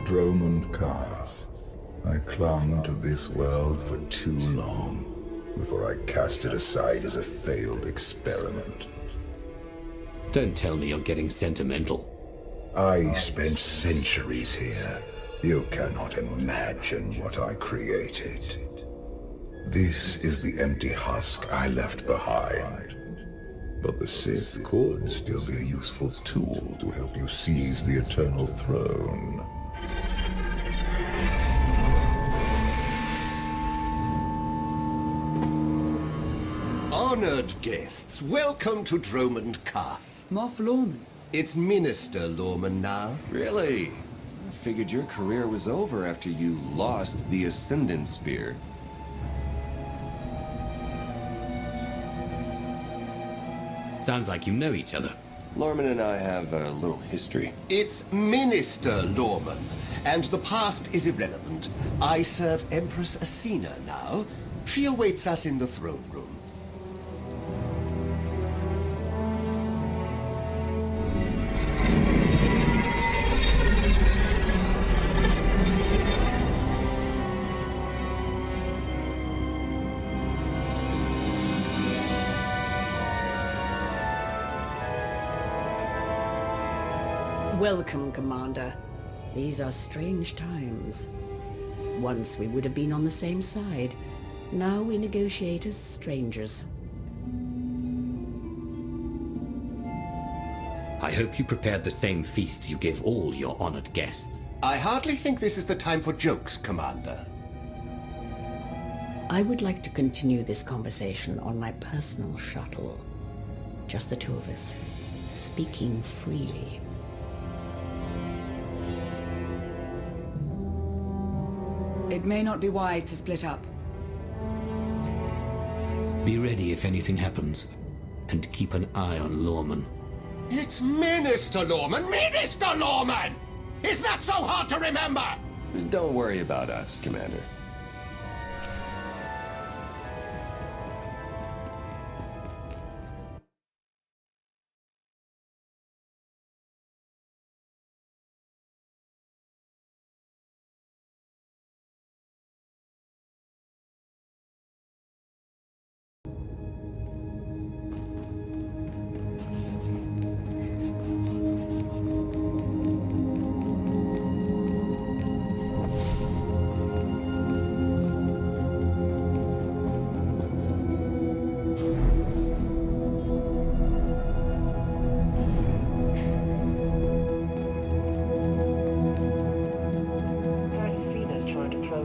Dromund Kaas. I clung to this world for too long before I cast it aside as a failed experiment. Don't tell me you're getting sentimental. I spent centuries here. You cannot imagine what I created. This is the empty husk I left behind. But the Sith could still be a useful tool to help you seize the Eternal Throne. Honored guests, welcome to Dromund Kaas. Moff Lorman. It's Minister Lorman now. Really? I figured your career was over after you lost the Ascendant Spear. Sounds like you know each other. Lorman and I have a little history. It's Minister Lorman, and the past is irrelevant. I serve Empress Asina now. She awaits us in the throne room. Welcome, Commander. These are strange times. Once we would have been on the same side. Now we negotiate as strangers. I hope you prepared the same feast you give all your honored guests. I hardly think this is the time for jokes, Commander. I would like to continue this conversation on my personal shuttle. Just the two of us, speaking freely. It may not be wise to split up. Be ready if anything happens, and keep an eye on Lorman. It's Minister Lorman! Minister Lorman! Is that so hard to remember? Don't worry about us, Commander.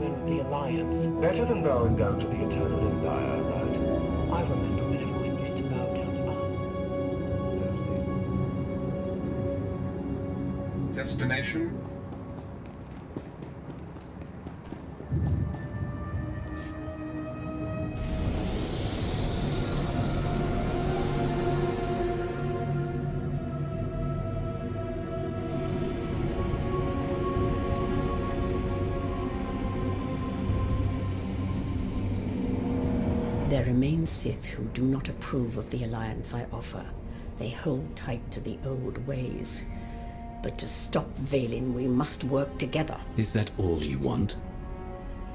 thrown in with the Alliance. Better than bowing down to the Eternal Empire, right? I remember when everyone used to bow down to us. Destination? There remain Sith who do not approve of the alliance I offer. They hold tight to the old ways. But to stop Vaylin, we must work together. Is that all you want?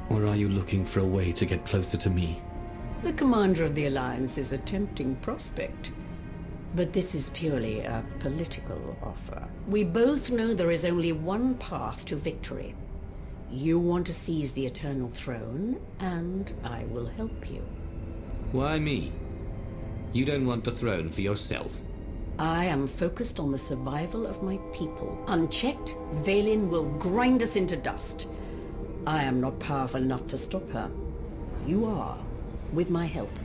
Or are you looking for a way to get closer to me? The commander of the alliance is a tempting prospect. But this is purely a political offer. We both know there is only one path to victory. You want to seize the Eternal Throne, and I will help you. Why me? You don't want the throne for yourself. I am focused on the survival of my people. Unchecked, Vaylin will grind us into dust. I am not powerful enough to stop her. You are, with my help.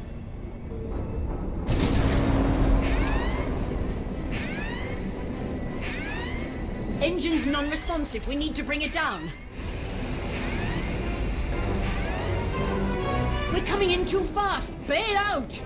Engine's non-responsive. We need to bring it down. We're coming in too fast. Bail out!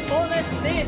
For the Sith!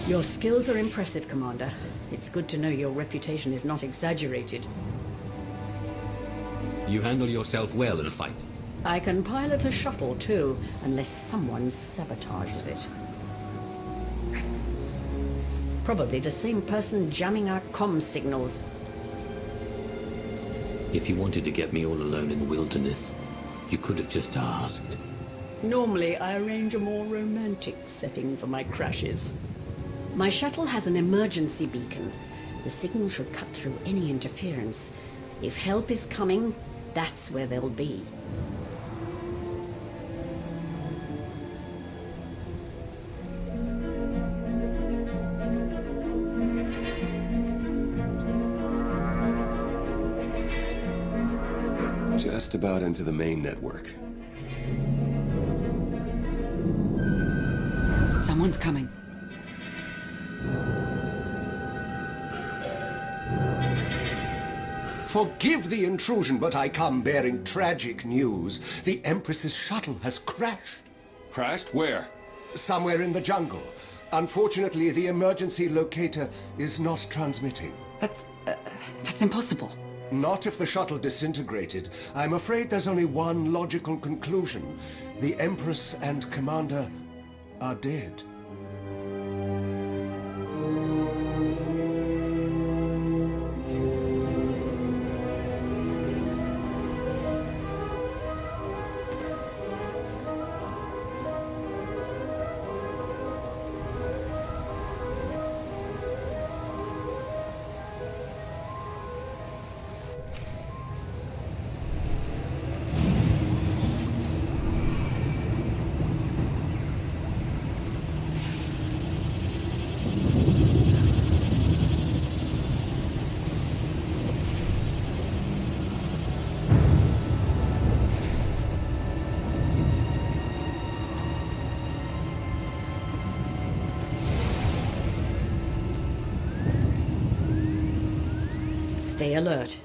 Your skills are impressive, Commander. It's good to know your reputation is not exaggerated. You handle yourself well in a fight. I can pilot a shuttle, too, unless someone sabotages it. Probably the same person jamming our comm signals. If you wanted to get me all alone in the wilderness, you could have just asked. Normally, I arrange a more romantic setting for my crashes. My shuttle has an emergency beacon. The signal should cut through any interference. If help is coming, that's where they'll be. Just about into the main network. Someone's coming. Forgive the intrusion, but I come bearing tragic news. The Empress's shuttle has crashed. Crashed? Where? Somewhere in the jungle. Unfortunately, the emergency locator is not transmitting. That's impossible. Not if the shuttle disintegrated. I'm afraid there's only one logical conclusion. The Empress and Commander are dead. Stay alert.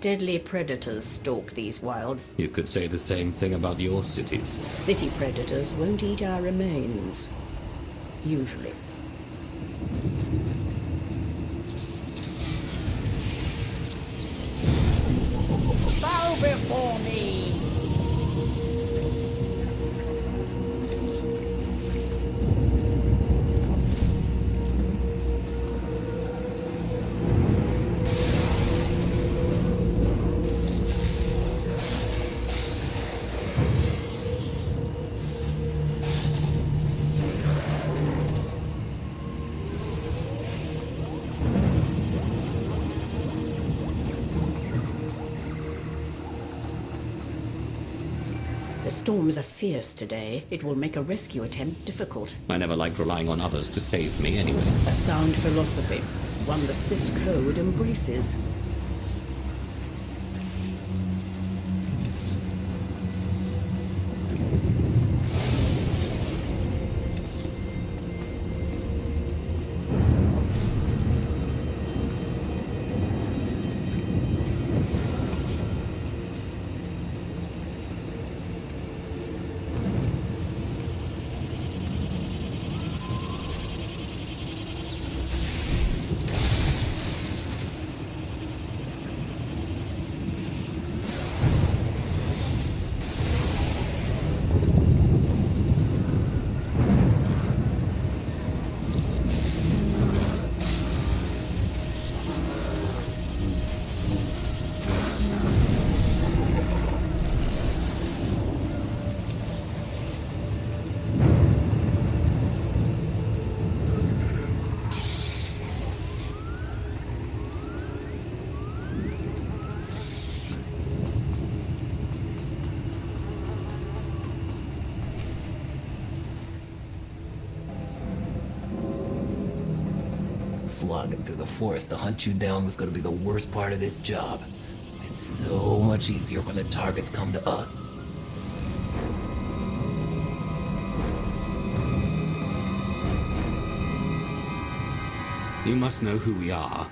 Deadly predators stalk these wilds. You could say the same thing about your cities. City predators won't eat our remains. Usually. Bow before me! The storms are fierce today. It will make a rescue attempt difficult. I never liked relying on others to save me anyway. A sound philosophy, one the Sith Code embraces. Slogging through the forest to hunt you down was going to be the worst part of this job. It's so much easier when the targets come to us. You must know who we are.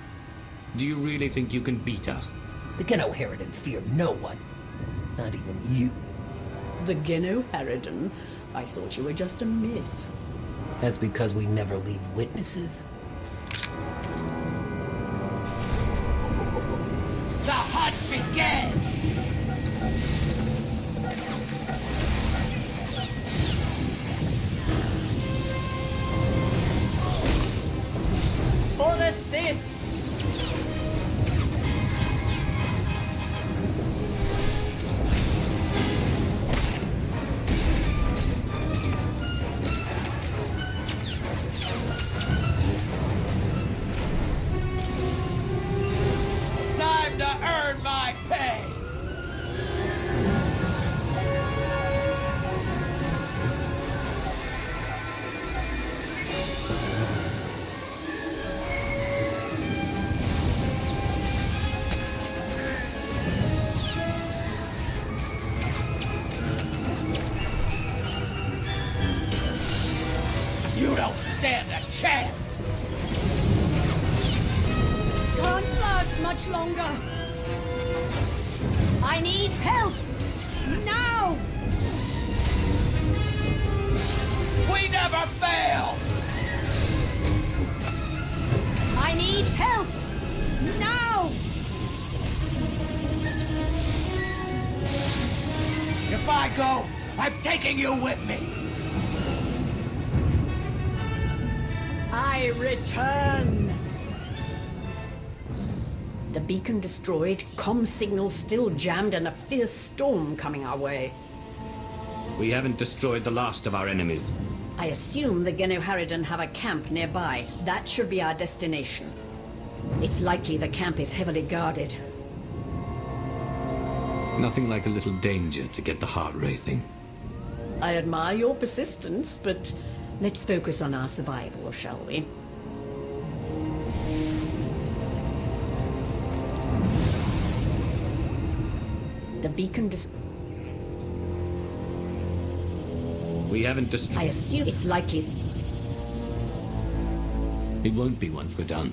Do you really think you can beat us? The Geno Harridan fear no one. Not even you. The Geno Harridan? I thought you were just a myth. That's because we never leave witnesses. The hunt begins! For the Sith! Time to earn my pay! You don't stand a chance! Can't last much longer. I need help! Now! We never fail! I need help! Now! If I go, I'm taking you with me! I return! The beacon destroyed, comm signals still jammed, and a fierce storm coming our way. We haven't destroyed the last of our enemies. I assume the Geno Harridan have a camp nearby. That should be our destination. It's likely the camp is heavily guarded. Nothing like a little danger to get the heart racing. I admire your persistence, but let's focus on our survival, shall we? The beacon We haven't I destroyed... assume it's likely... It won't be once we're done.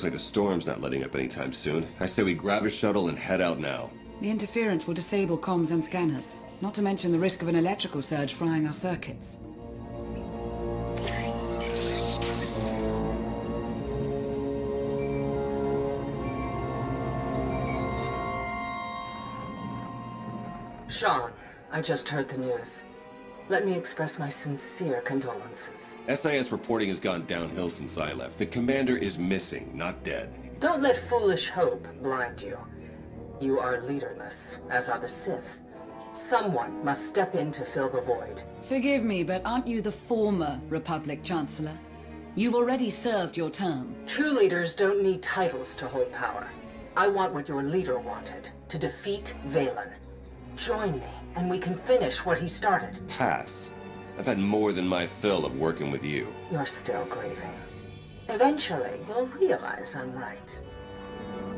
Looks like the storm's not letting up anytime soon. I say we grab a shuttle and head out now. The interference will disable comms and scanners. Not to mention the risk of an electrical surge frying our circuits. Sean, I just heard the news. Let me express my sincere condolences. SIS reporting has gone downhill since I left. The commander is missing, not dead. Don't let foolish hope blind you. You are leaderless, as are the Sith. Someone must step in to fill the void. Forgive me, but aren't you the former Republic Chancellor? You've already served your term. True leaders don't need titles to hold power. I want what your leader wanted, to defeat Valen. Join me, and we can finish what he started. Pass. I've had more than my fill of working with you. You're still grieving. Eventually, you'll realize I'm right.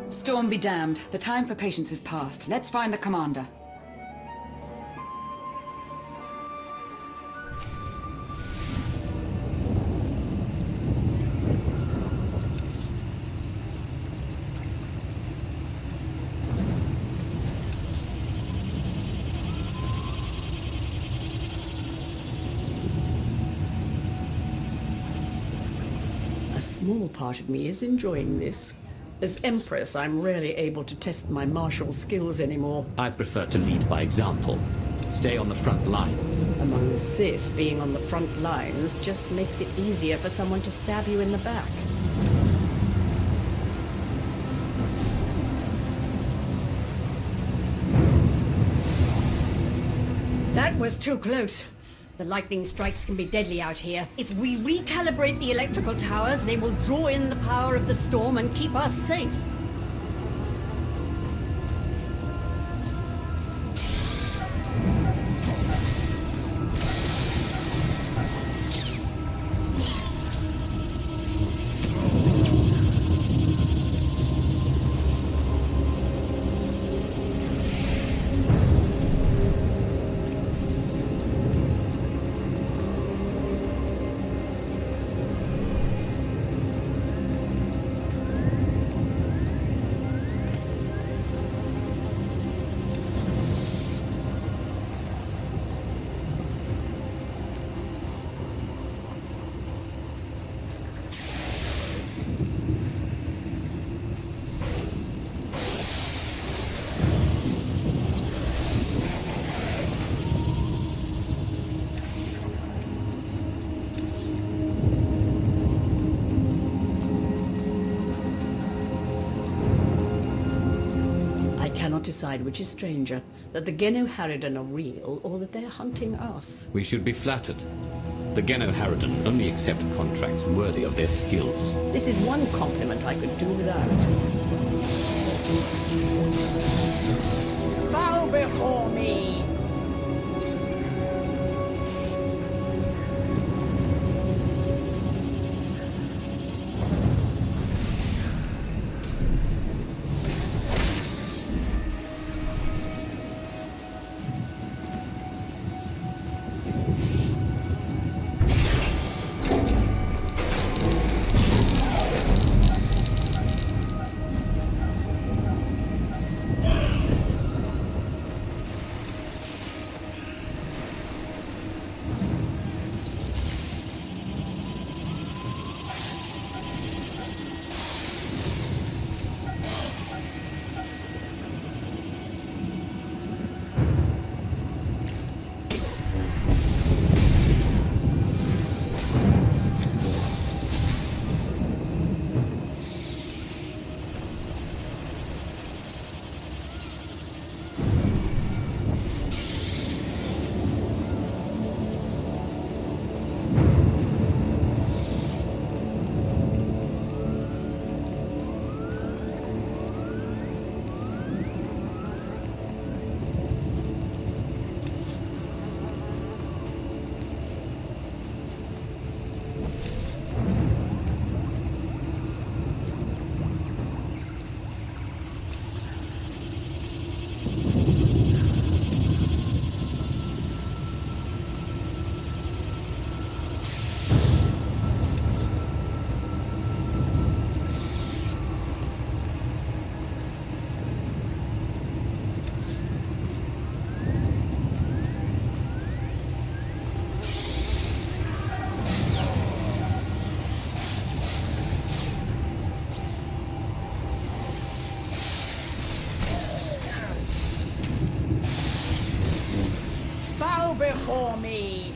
Storm be damned. The time for patience is past. Let's find the commander. A small part of me is enjoying this. As Empress, I'm rarely able to test my martial skills anymore. I prefer to lead by example. Stay on the front lines. Among the Sith, being on the front lines just makes it easier for someone to stab you in the back. That was too close. The lightning strikes can be deadly out here. If we recalibrate the electrical towers, they will draw in the power of the storm and keep us safe. Decide which is stranger, that the Geno Harridan are real, or that they're hunting us. We should be flattered. The Geno Harridan only accept contracts worthy of their skills. This is one compliment I could do without. Bow before me! for me.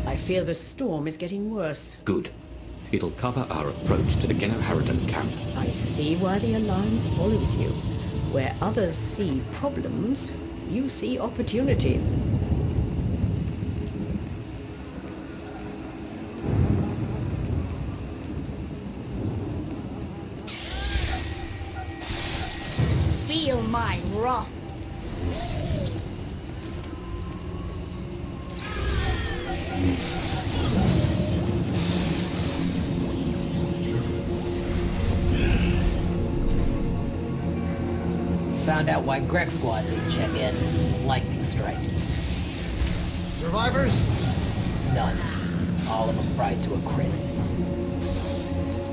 I fear the storm is getting worse. Good. It'll cover our approach to the Genoharitan camp. I see why the Alliance follows you. Where others see problems, you see opportunity. Feel my wrath. Found out why Greg Squad didn't check in. Lightning strike. Survivors? None. All of them fried to a crisp.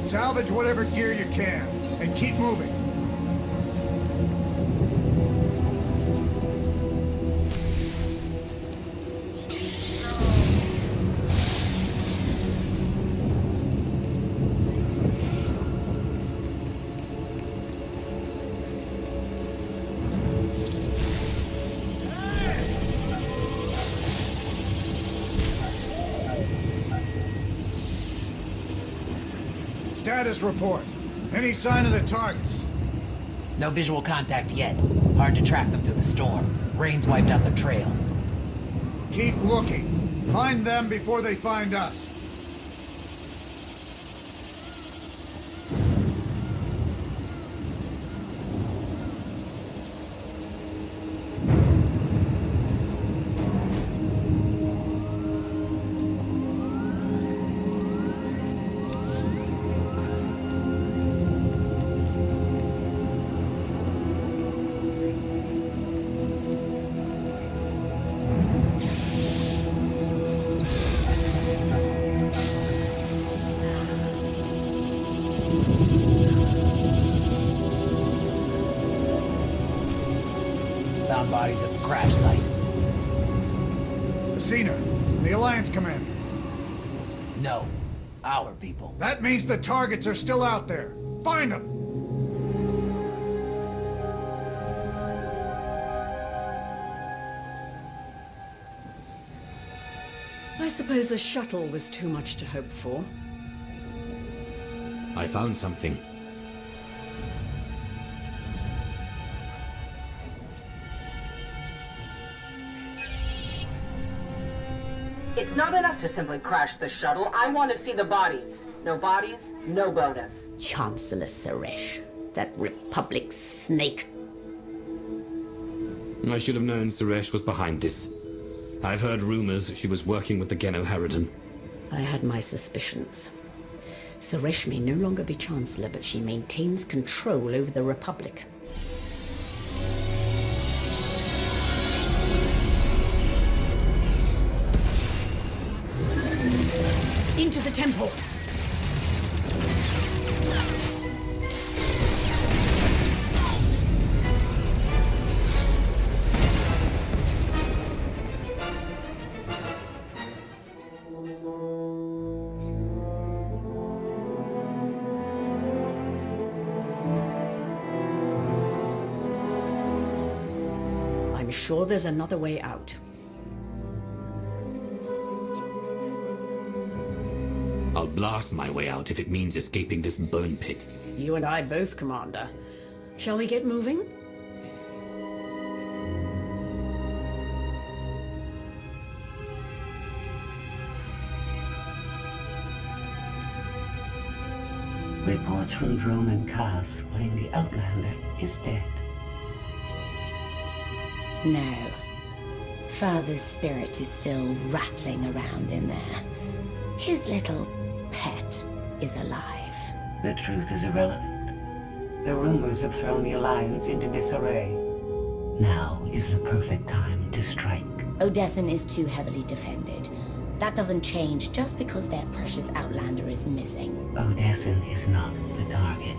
Salvage whatever gear you can, and keep moving. Status report. Any sign of the targets? No visual contact yet. Hard to track them through the storm. Rain's wiped out the trail. Keep looking. Find them before they find us. Found bodies at the crash site. Cena, the Alliance commander. No. Our people. That means the targets are still out there. Find them! suppose a shuttle was too much to hope for. I found something. It's not enough to simply crash the shuttle. I want to see the bodies. No bodies, no bonus. Chancellor Suresh, that Republic snake. I should have known Suresh was behind this. I've heard rumors she was working with the Geno Harridan. I had my suspicions. Suresh may no longer be Chancellor, but she maintains control over the Republic. Into the temple! I'm sure there's another way out. I'll blast my way out if it means escaping this burn pit. You and I both, Commander. Shall we get moving? Reports from Drone and Cass claim the Outlander is dead. No. Father's spirit is still rattling around in there. His little pet is alive. The truth is irrelevant. The rumors have thrown the Alliance into disarray. Now is the perfect time to strike. Odessen is too heavily defended. That doesn't change just because their precious Outlander is missing. Odessen is not the target.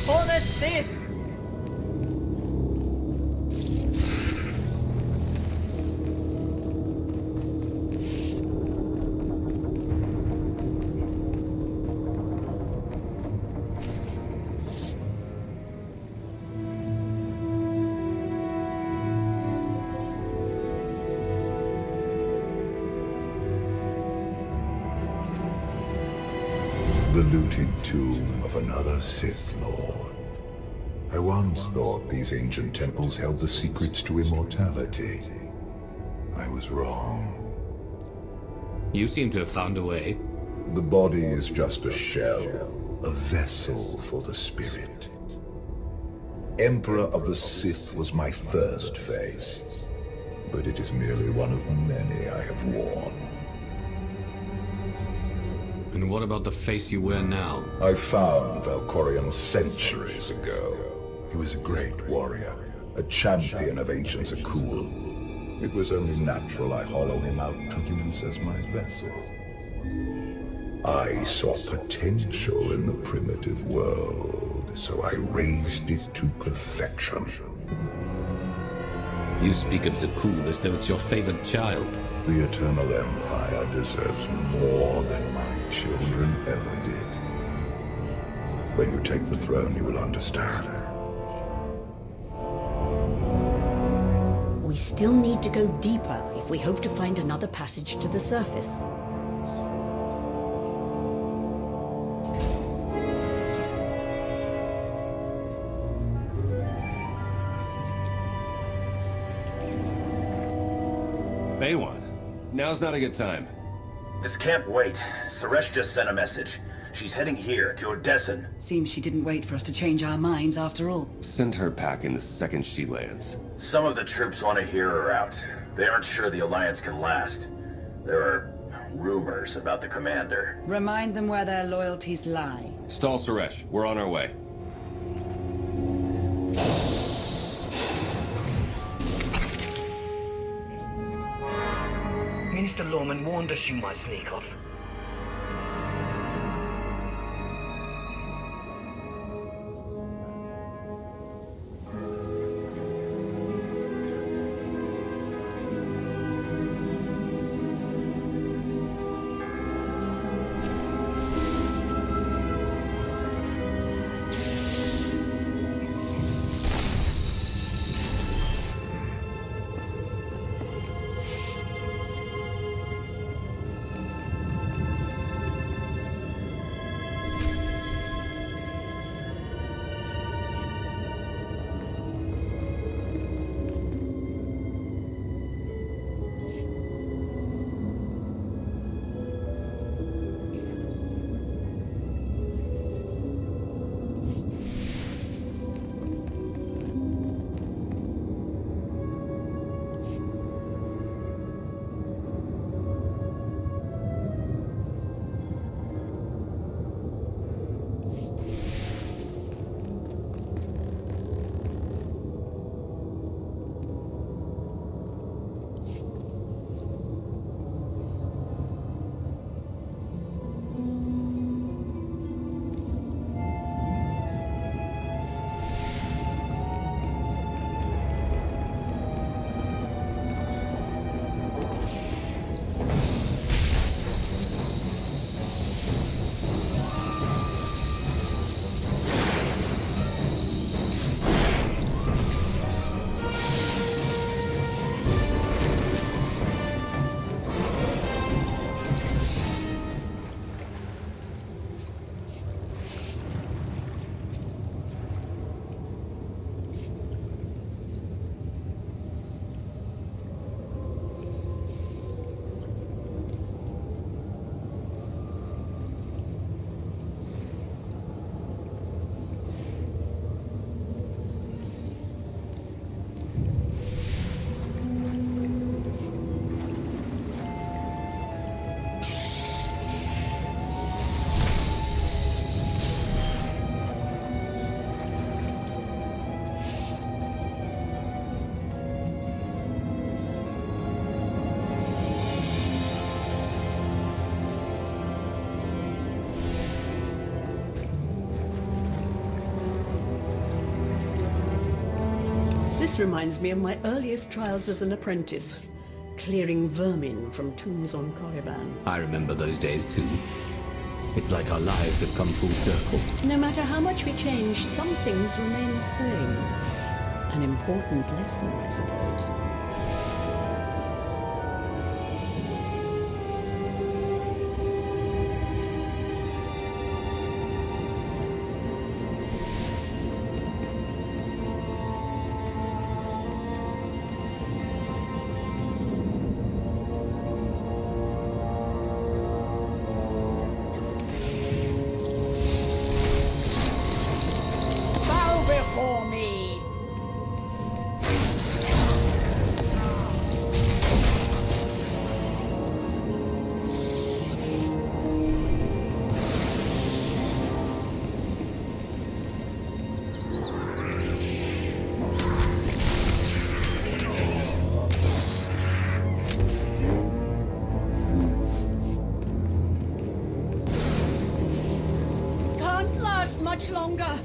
For the Sith! The looted tomb of another Sith Lord. I once thought these ancient temples held the secrets to immortality. I was wrong. You seem to have found a way. The body is just a shell, a vessel for the spirit. Emperor of the Sith was my first face, but it is merely one of many I have worn. And what about the face you wear now? I found Valkorion centuries ago. He was a great warrior, a champion of ancient Zakul. It was only natural I hollow him out to use as my vessel. I saw potential in the primitive world, so I raised it to perfection. You speak of Zakul as though it's your favored child. The Eternal Empire deserves more than my children ever did. When you take the throne, you will understand. We still need to go deeper if we hope to find another passage to the surface. Baywan, now's not a good time. This can't wait. Suresh just sent a message. She's heading here, to Odessen. Seems she didn't wait for us to change our minds after all. Send her packing the second she lands. Some of the troops want to hear her out. They aren't sure the Alliance can last. There are rumors about the commander. Remind them where their loyalties lie. Stall Suresh, we're on our way. Minister Lorman warned us you might sneak off. This reminds me of my earliest trials as an apprentice, clearing vermin from tombs on Korriban. I remember those days too. It's like our lives have come full circle. No matter how much we change, some things remain the same. An important lesson, I suppose. Before me! Can't last much longer.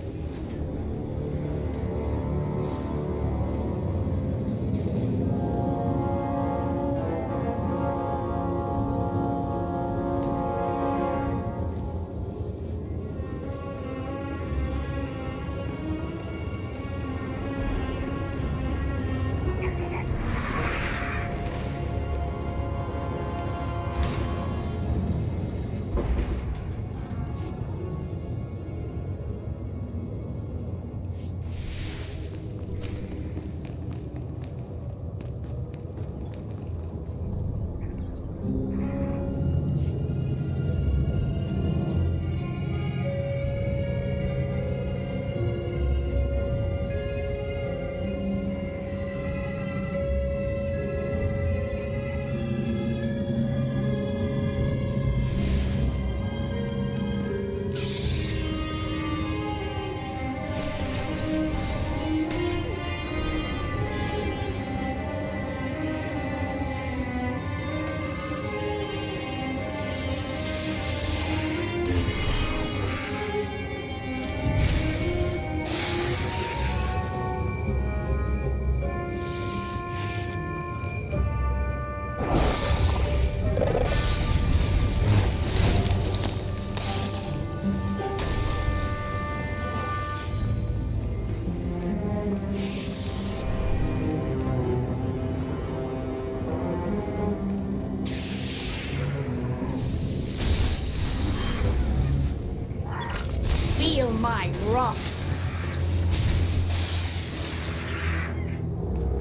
Feel my wrath.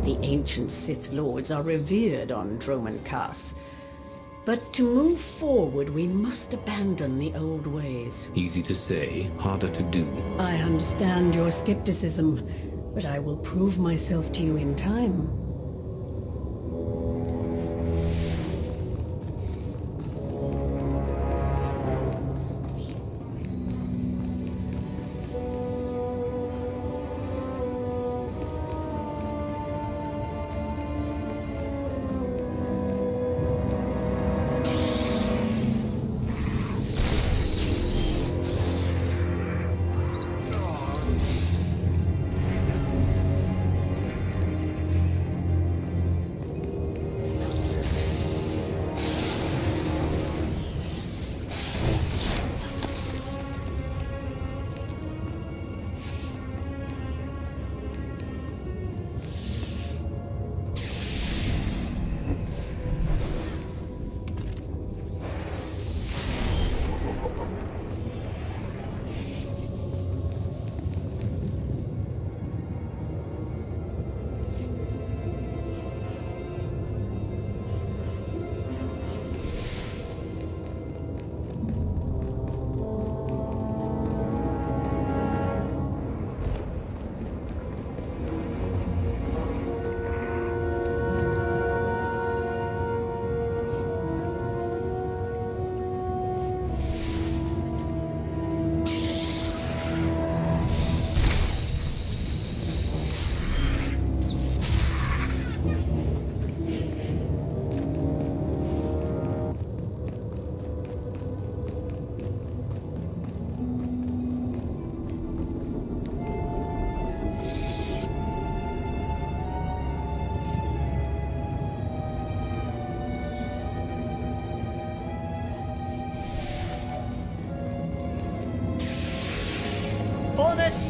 The ancient Sith Lords are revered on Droman Kaas. But to move forward, we must abandon the old ways. Easy to say, harder to do. I understand your skepticism, but I will prove myself to you in time.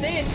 in!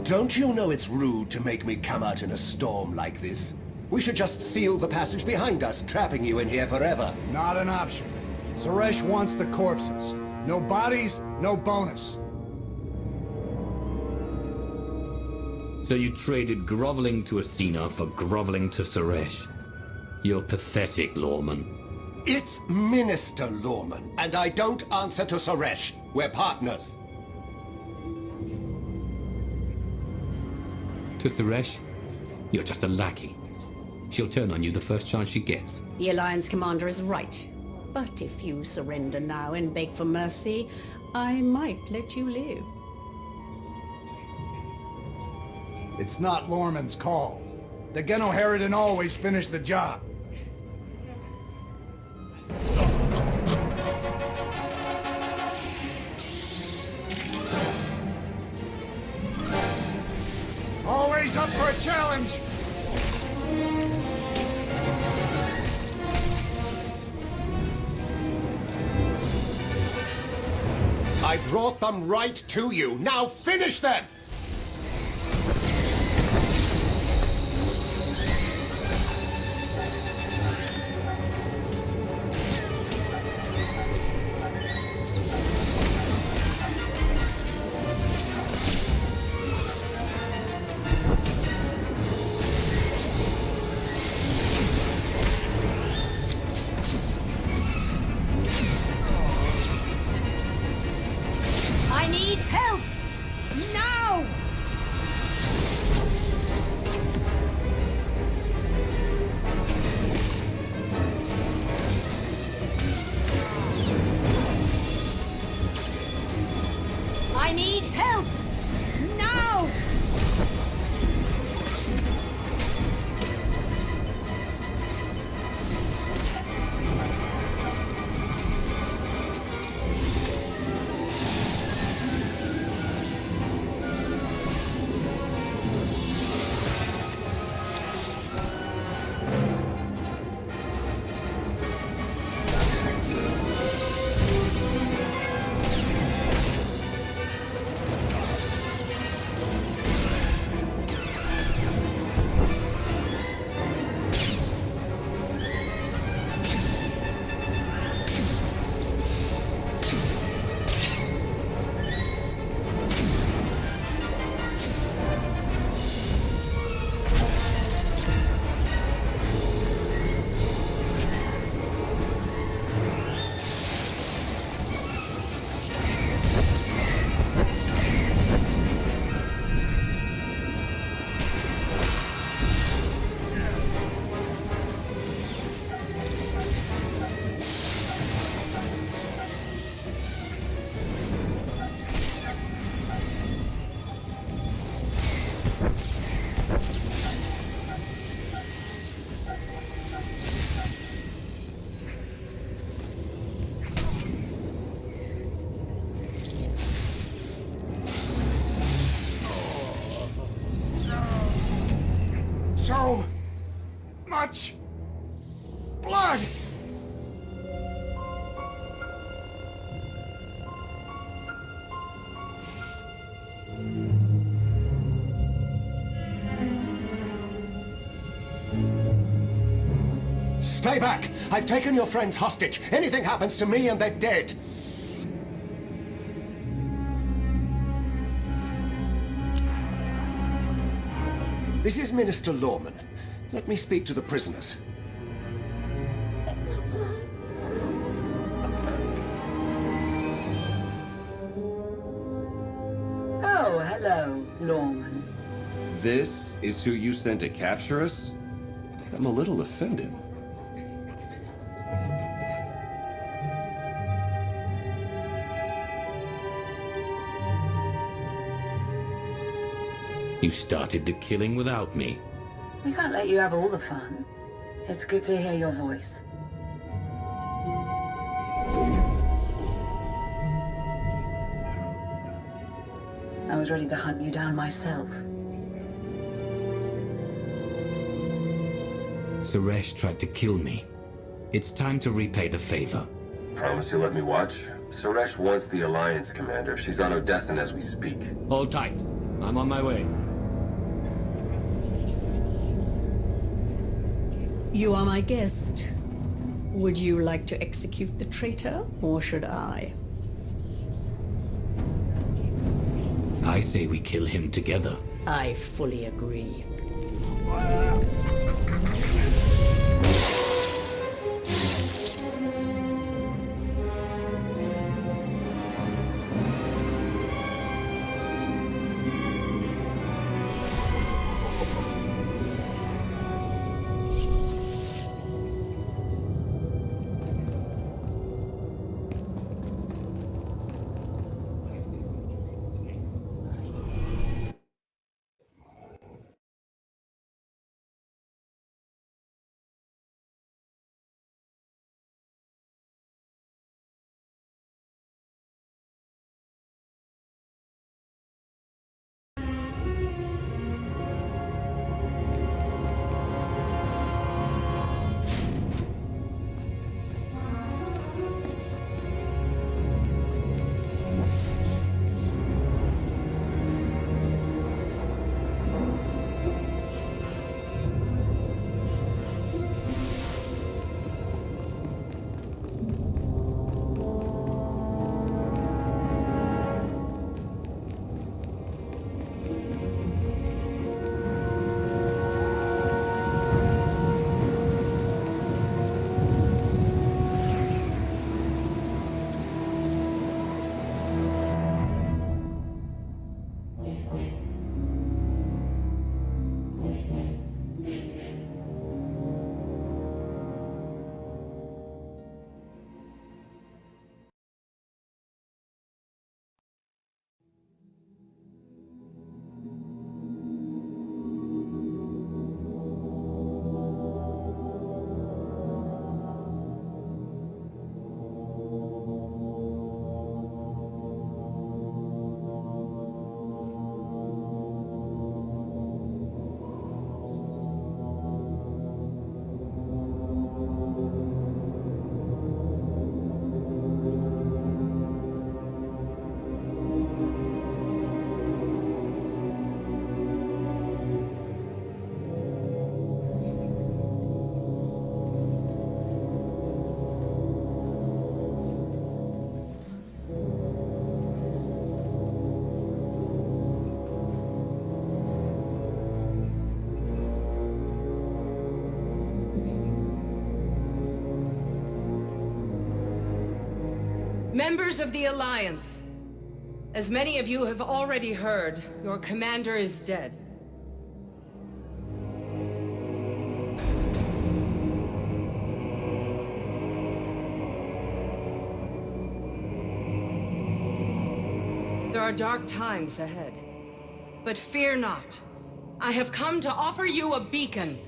Don't you know it's rude to make me come out in a storm like this? We should just seal the passage behind us, trapping you in here forever. Not an option. Suresh wants the corpses. No bodies, no bonus. So you traded groveling to Asina for groveling to Suresh. You're pathetic, Lawman. It's Minister Lawman, and I don't answer to Suresh. We're partners. To Suresh, you're just a lackey. She'll turn on you the first chance she gets. The Alliance commander is right. But if you surrender now and beg for mercy, I might let you live. It's not Lorman's call. The Genoheridin always finish the job. Always up for a challenge! I brought them right to you. Now finish them! I need help! Now! I need help! Now! So much blood! Stay back! I've taken your friends hostage. Anything happens to me and they're dead. This is Minister Lawman. Let me speak to the prisoners. Oh, hello, Lawman. This is who you sent to capture us? I'm a little offended. You started the killing without me. We can't let you have all the fun. It's good to hear your voice. I was ready to hunt you down myself. Suresh tried to kill me. It's time to repay the favor. Promise you'll let me watch? Suresh wants the Alliance, Commander. She's on Odessan as we speak. Hold tight. I'm on my way. You are my guest. Would you like to execute the traitor, or should I? I say we kill him together. I fully agree. Members of the Alliance, as many of you have already heard, your commander is dead. There are dark times ahead, but fear not. I have come to offer you a beacon.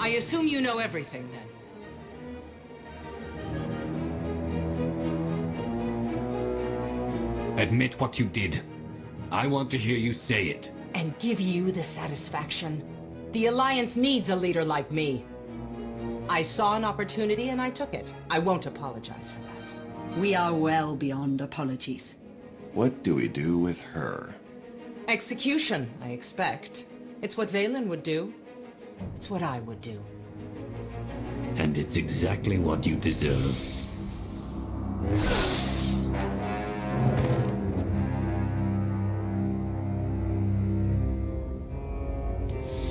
I assume you know everything, then. Admit what you did. I want to hear you say it. And give you the satisfaction. The Alliance needs a leader like me. I saw an opportunity and I took it. I won't apologize for that. We are well beyond apologies. What do we do with her? Execution, I expect. It's what Valen would do. It's what I would do. And it's exactly what you deserve.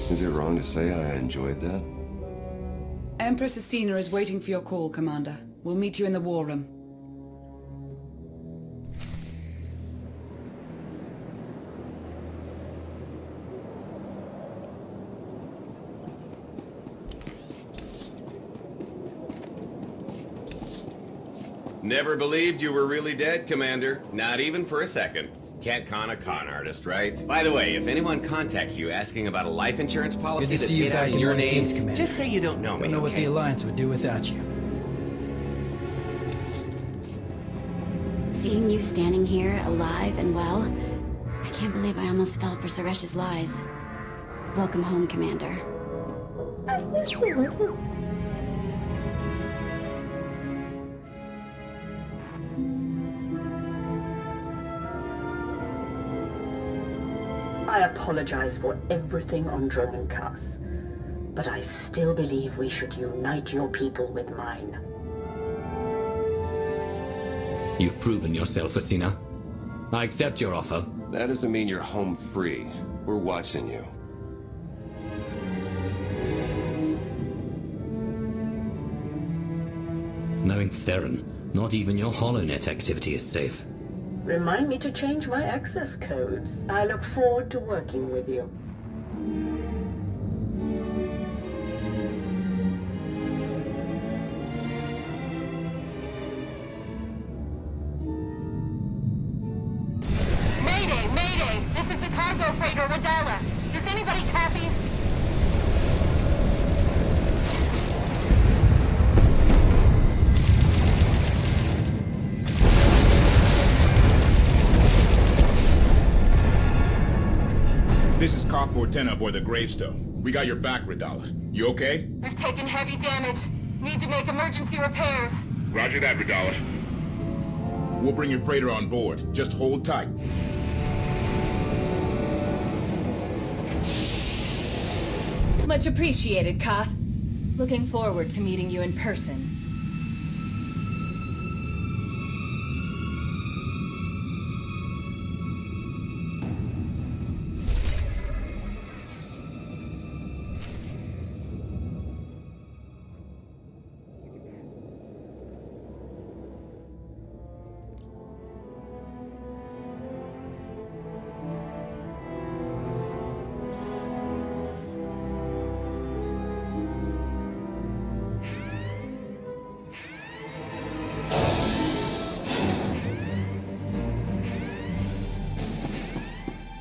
Is it wrong to say I enjoyed that? Empress Asina is waiting for your call, Commander. We'll meet you in the war room. Never believed you were really dead, Commander. Not even for a second. Can't con a con artist, right? By the way, if anyone contacts you asking about a life insurance policy Good to that see you paid back out in your one piece, name, Commander. just say you don't know me, Don't know what okay? the Alliance would do without you. Seeing you standing here, alive and well, I can't believe I almost fell for Suresh's lies. Welcome home, Commander. I apologize for everything on Dronencast, but I still believe we should unite your people with mine. You've proven yourself, Asina. I accept your offer. That doesn't mean you're home free. We're watching you. Knowing Theron, not even your HoloNet activity is safe. Remind me to change my access codes. I look forward to working with you. Mayday! Mayday! This is the cargo freighter Radala. Does anybody copy? This is Cockport 10 aboard the Gravestone. We got your back, Radala. You okay? I've taken heavy damage. Need to make emergency repairs. Roger that, Radala. We'll bring your freighter on board. Just hold tight. Much appreciated, Koth. Looking forward to meeting you in person.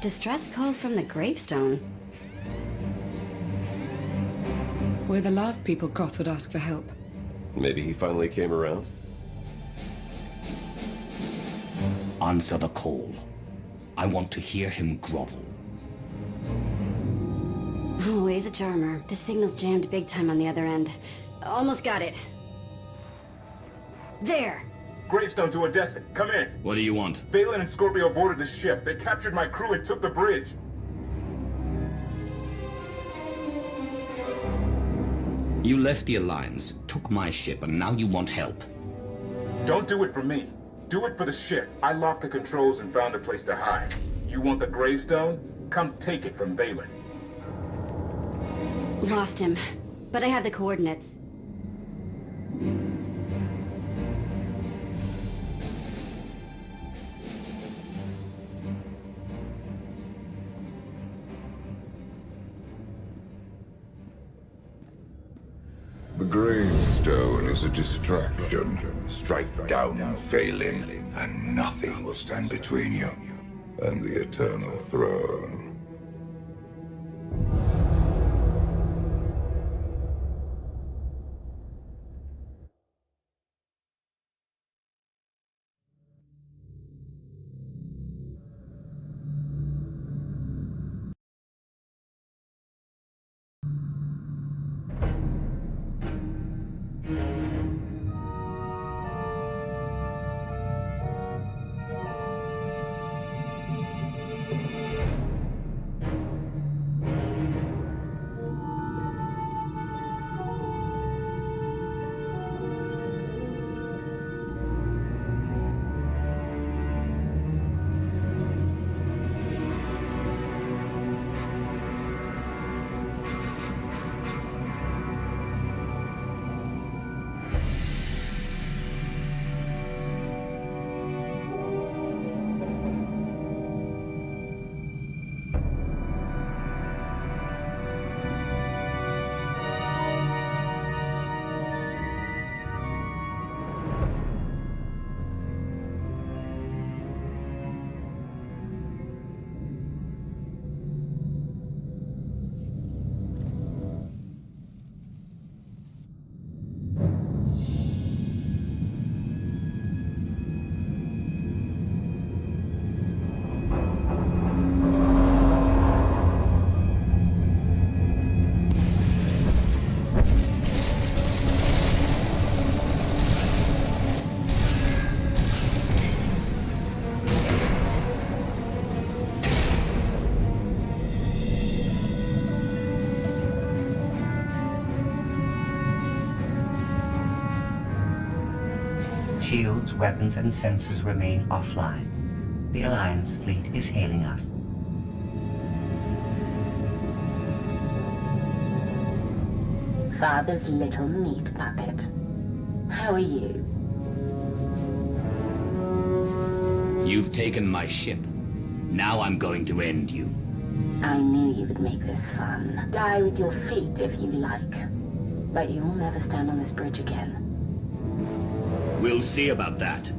Distress call from the Gravestone. We're the last people Koth would ask for help. Maybe he finally came around? Answer the call. I want to hear him grovel. Oh, he's a charmer. The signal's jammed big time on the other end. Almost got it. There! Gravestone to Odessa. Come in. What do you want? Valen and Scorpio boarded the ship. They captured my crew and took the bridge. You left the Alliance, took my ship, and now you want help. Don't do it for me. Do it for the ship. I locked the controls and found a place to hide. You want the Gravestone? Come take it from Valen. Lost him. But I have the coordinates. The Gravestone is a distraction. Strike down Phelan, and nothing will stand between you and the Eternal Throne. Shields, weapons, and sensors remain offline. The Alliance fleet is hailing us. Father's little meat puppet. How are you? You've taken my ship. Now I'm going to end you. I knew you would make this fun. Die with your fleet if you like. But you'll never stand on this bridge again. We'll see about that.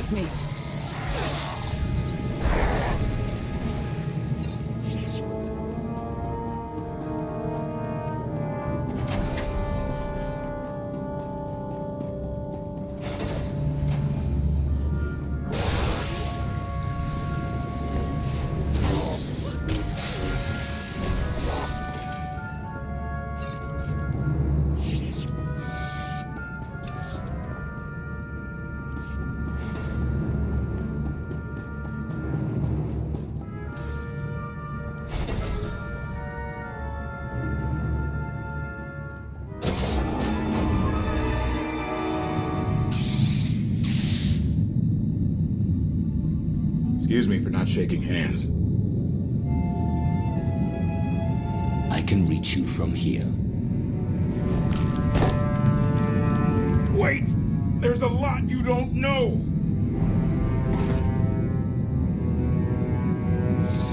has me. Excuse me for not shaking hands. I can reach you from here. Wait! There's a lot you don't know!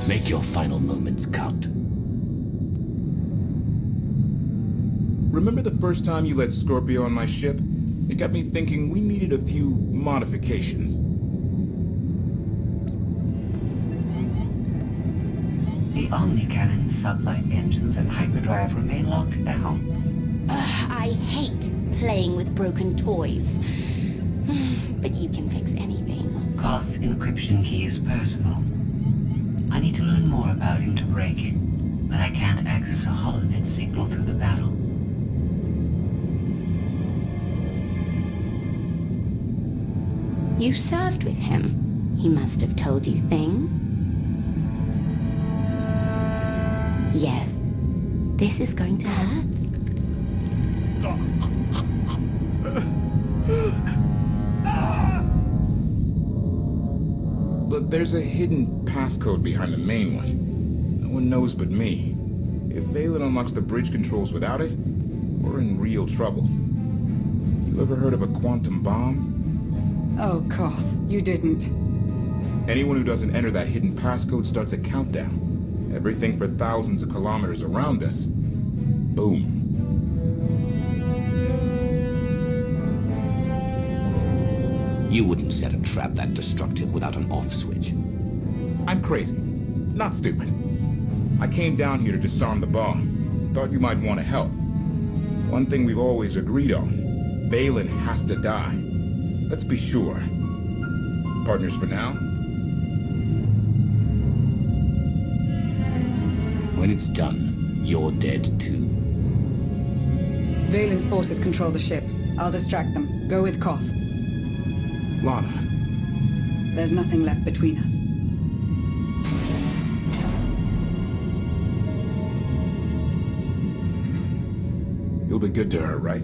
Make your final moments count. Remember the first time you let Scorpio on my ship? It got me thinking we needed a few modifications. The Omnicannon sublight engines and hyperdrive remain locked down. I hate playing with broken toys. But you can fix anything. Koth's encryption key is personal. I need to learn more about him to break it, but I can't access a holonet signal through the battle. You served with him. He must have told you things. Yes, this is going to hurt. But there's a hidden passcode behind the main one. No one knows but me. If Valen unlocks the bridge controls without it, we're in real trouble. You ever heard of a quantum bomb? Oh, Koth, you didn't. Anyone who doesn't enter that hidden passcode starts a countdown. Everything for thousands of kilometers around us. Boom. You wouldn't set a trap that destructive without an off switch. I'm crazy. Not stupid. I came down here to disarm the bomb. Thought you might want to help. One thing we've always agreed on. Valen has to die. Let's be sure. Partners for now? When it's done, you're dead too. Valen's forces control the ship. I'll distract them. Go with Koth. Lana. There's nothing left between us. You'll be good to her, right?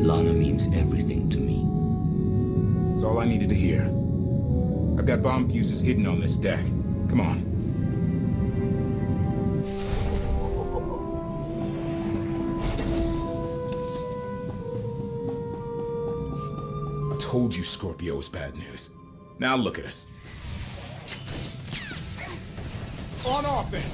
Lana means everything to me. That's all I needed to hear. I've got bomb fuses hidden on this deck. Come on. I told you Scorpio was bad news. Now look at us. On offense!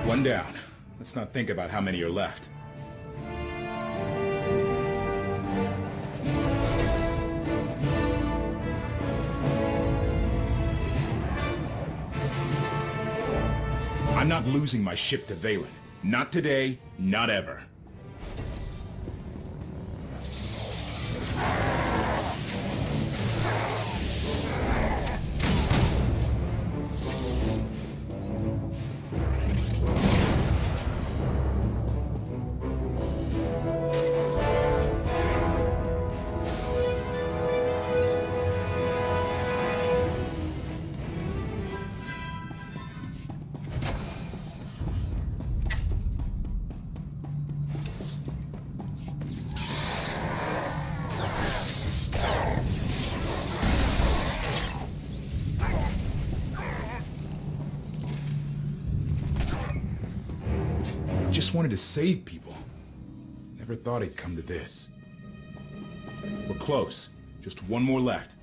One down. Let's not think about how many are left. I'm not losing my ship to Valen. Not today, not ever. just wanted to save people. Never thought it'd come to this. We're close. Just one more left.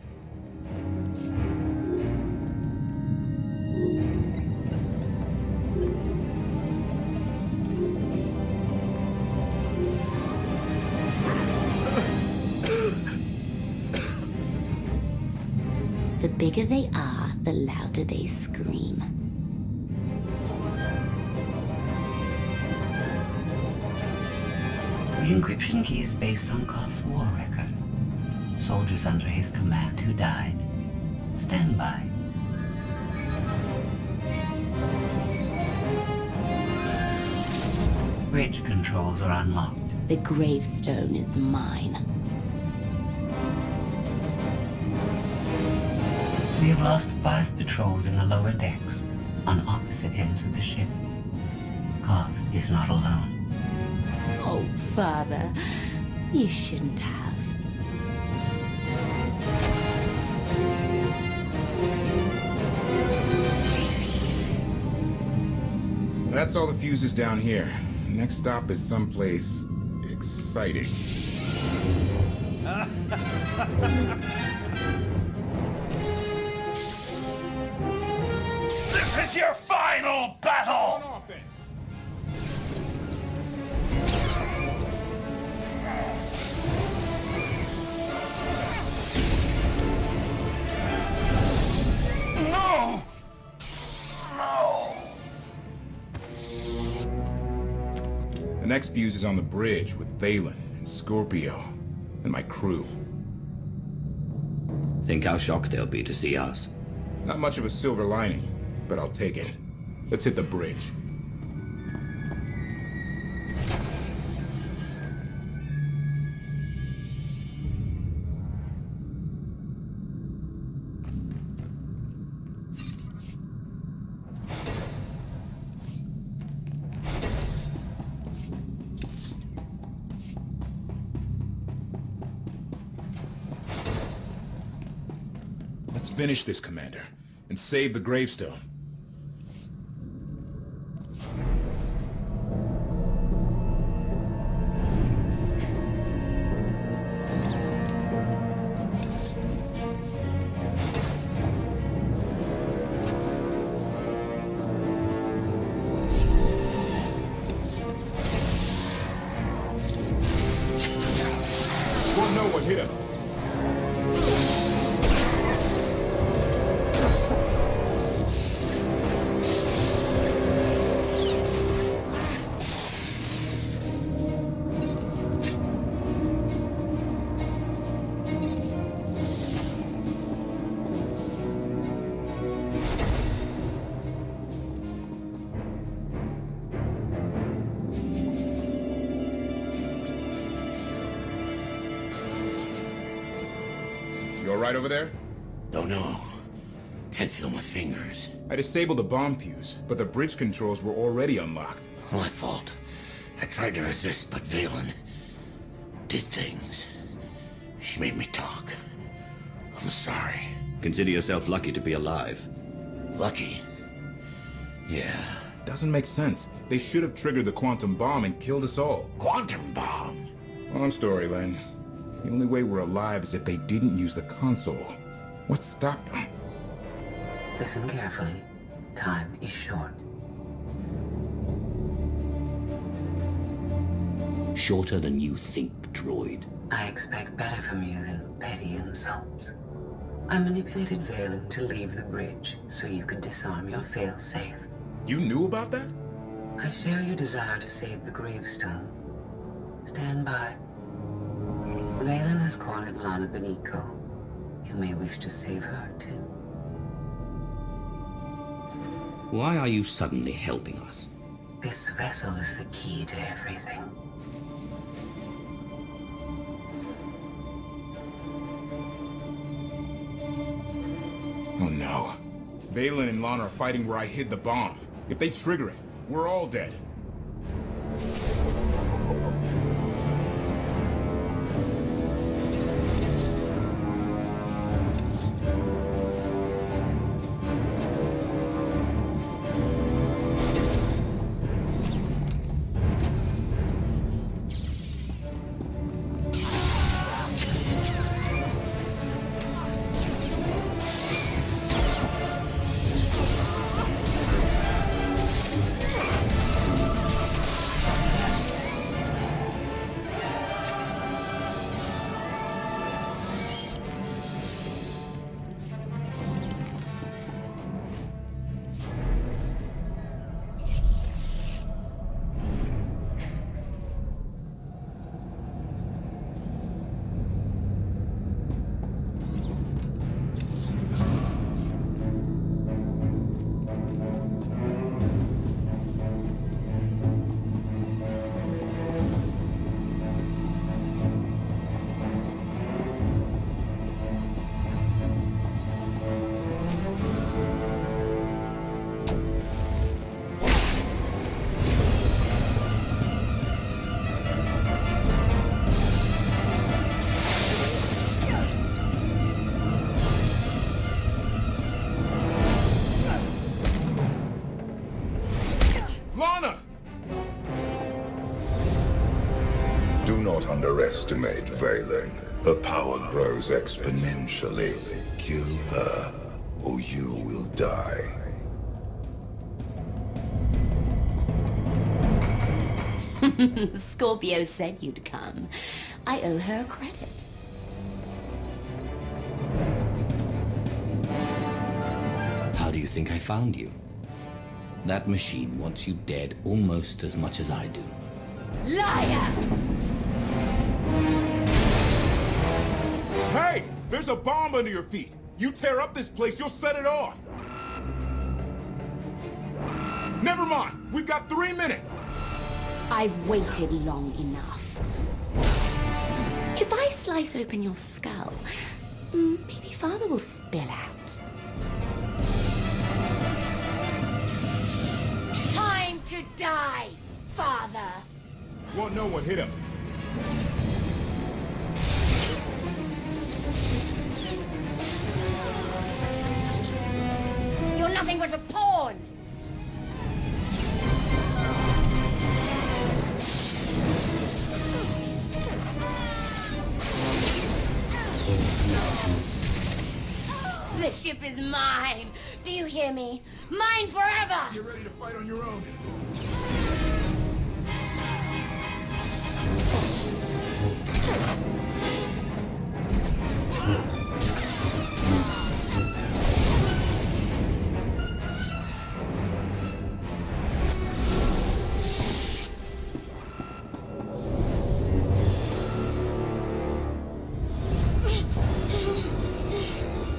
The bigger they are, the louder they scream. The encryption key is based on Koth's war record. Soldiers under his command who died. Stand by. Bridge controls are unlocked. The gravestone is mine. We have lost 5 patrols in the lower decks, on opposite ends of the ship. Koth is not alone. Oh, Father, you shouldn't have. That's all the fuses down here. Next stop is someplace exciting. This is your final battle! No! No! The next fuse is on the bridge with Valen and Scorpio and my crew. Think how shocked they'll be to see us. Not much of a silver lining, but I'll take it. Let's hit the bridge. Let's finish this, Commander, and save the gravestone. Well, no one hit him. You all right over there? Don't know. Can't feel my fingers. I disabled the bomb fuse, but the bridge controls were already unlocked. My fault. I tried to resist, but Valen did things. She made me talk. I'm sorry. Consider yourself lucky to be alive. Lucky? Yeah. Doesn't make sense. They should have triggered the quantum bomb and killed us all. Quantum bomb? Long story, Len. The only way we're alive is if they didn't use the console. What stopped them? Listen carefully. Time is short. Shorter than you think, droid. I expect better from you than petty insults. I manipulated Valen to leave the bridge so you could disarm your failsafe. You knew about that? I share your desire to save the gravestone. Stand by. Valen has cornered Lana Beniko. You may wish to save her, too. Why are you suddenly helping us? This vessel is the key to everything. Oh no. Valen and Lana are fighting where I hid the bomb. If they trigger it, we're all dead. underestimate Valen. Her power grows exponentially. Kill her, or you will die. Scorpio said you'd come. I owe her credit. How do you think I found you? That machine wants you dead almost as much as I do. Liar! Hey! There's a bomb under your feet! You tear up this place, you'll set it off! Never mind! We've got 3 minutes! I've waited long enough. If I slice open your skull, maybe Father will spill out. Time to die, Father! Won't no one hit him. You're nothing but a pawn! The ship is mine! Do you hear me? Mine forever! You're ready to fight on your own.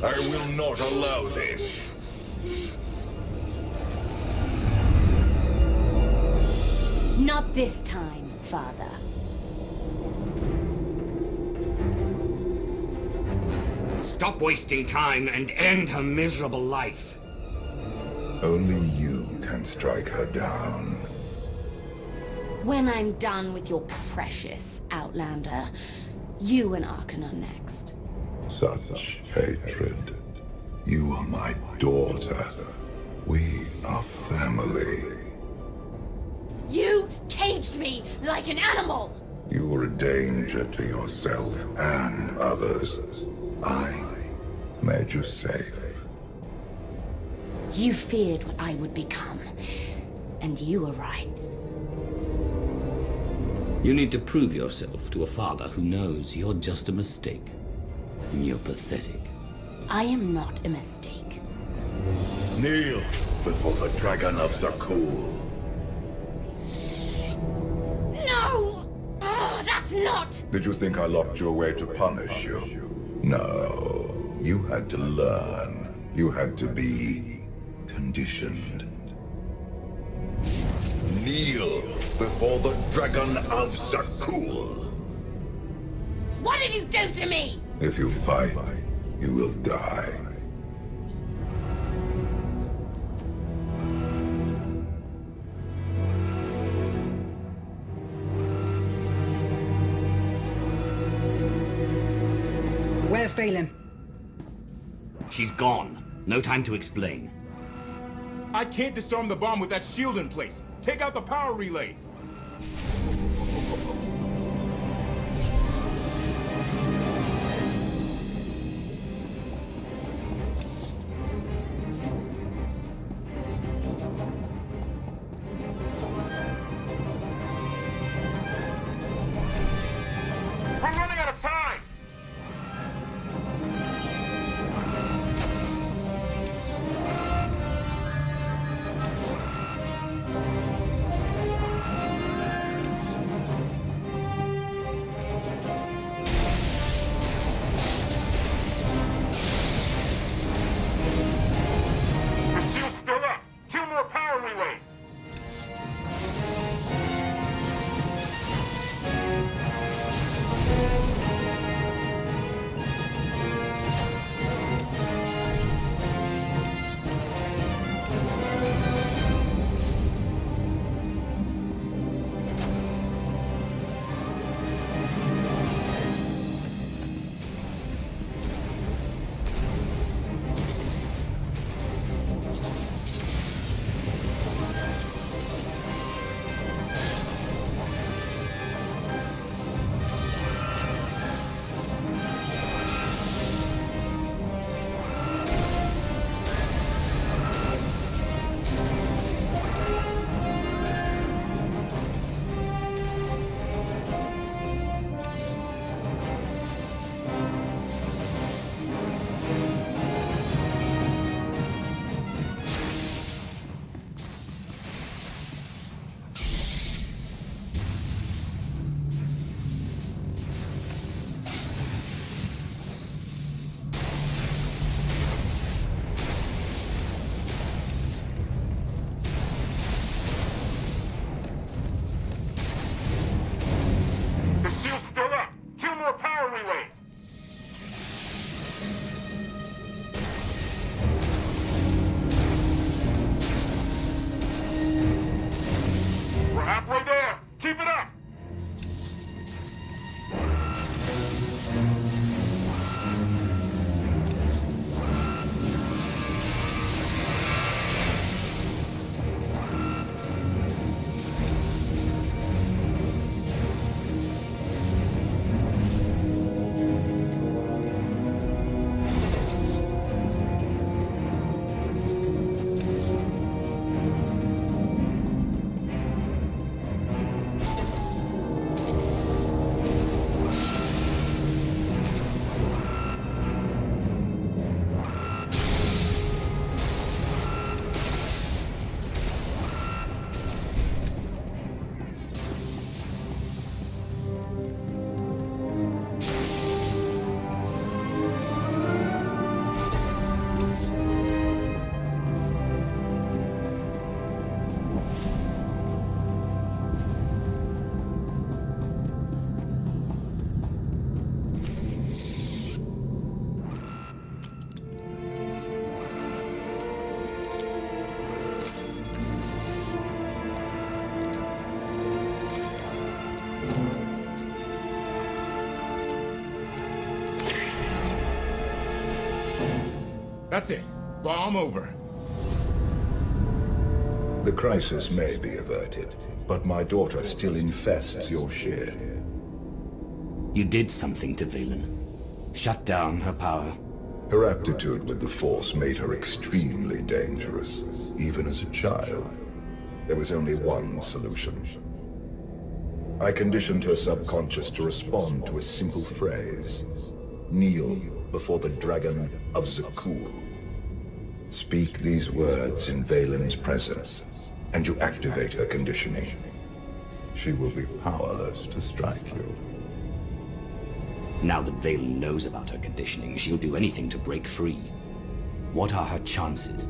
I will not allow this. Not this time, Father. Stop wasting time and end her miserable life. Only you can strike her down. When I'm done with your precious Outlander, you and Arkan are next. Such hatred. You are my daughter. We are family. You caged me like an animal! You were a danger to yourself and others. I made you safe. You feared what I would become, and you were right. You need to prove yourself to a father who knows you're just a mistake. You're pathetic. I am not a mistake. Kneel before the Dragon of Zakul. No! Oh, that's not! Did you think I locked you away to punish you? No. You had to learn. You had to be conditioned. Kneel before the Dragon of Zakul. What did you do to me? If you fight, you will die. Where's Valen? She's gone. No time to explain. I can't disarm the bomb with that shield in place. Take out the power relays. We're running out of time! The shield's still up! Kill more power relays! That's it. Bomb over. The crisis may be averted, but my daughter still infests your ship. You did something to Valen. Shut down her power. Her aptitude with the Force made her extremely dangerous, even as a child. There was only one solution. I conditioned her subconscious to respond to a simple phrase. Kneel before the Dragon of Zakul. Speak these words in Valen's presence, and you activate her conditioning. She will be powerless to strike you. Now that Valen knows about her conditioning, she'll do anything to break free. What are her chances?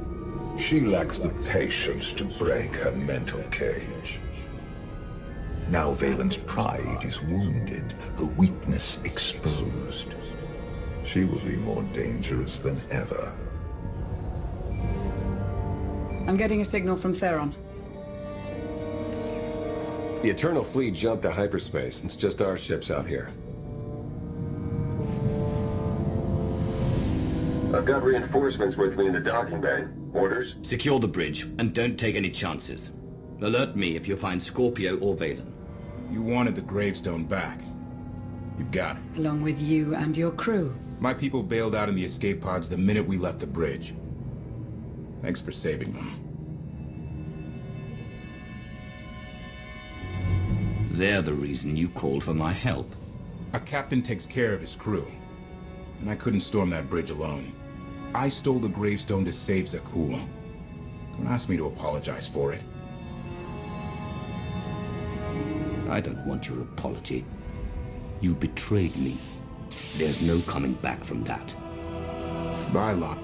She lacks the patience to break her mental cage. Now Valen's pride is wounded, her weakness exposed. She will be more dangerous than ever. I'm getting a signal from Theron. The Eternal Fleet jumped to hyperspace. It's just our ships out here. I've got reinforcements with me in the docking bay. Orders? Secure the bridge, and don't take any chances. Alert me if you find Scorpio or Valen. You wanted the gravestone back. You've got it. Along with you and your crew. My people bailed out in the escape pods the minute we left the bridge. Thanks for saving them. They're the reason you called for my help. A captain takes care of his crew. And I couldn't storm that bridge alone. I stole the gravestone to save Zakul. Don't ask me to apologize for it. I don't want your apology. You betrayed me. There's no coming back from that. Bye, Locke.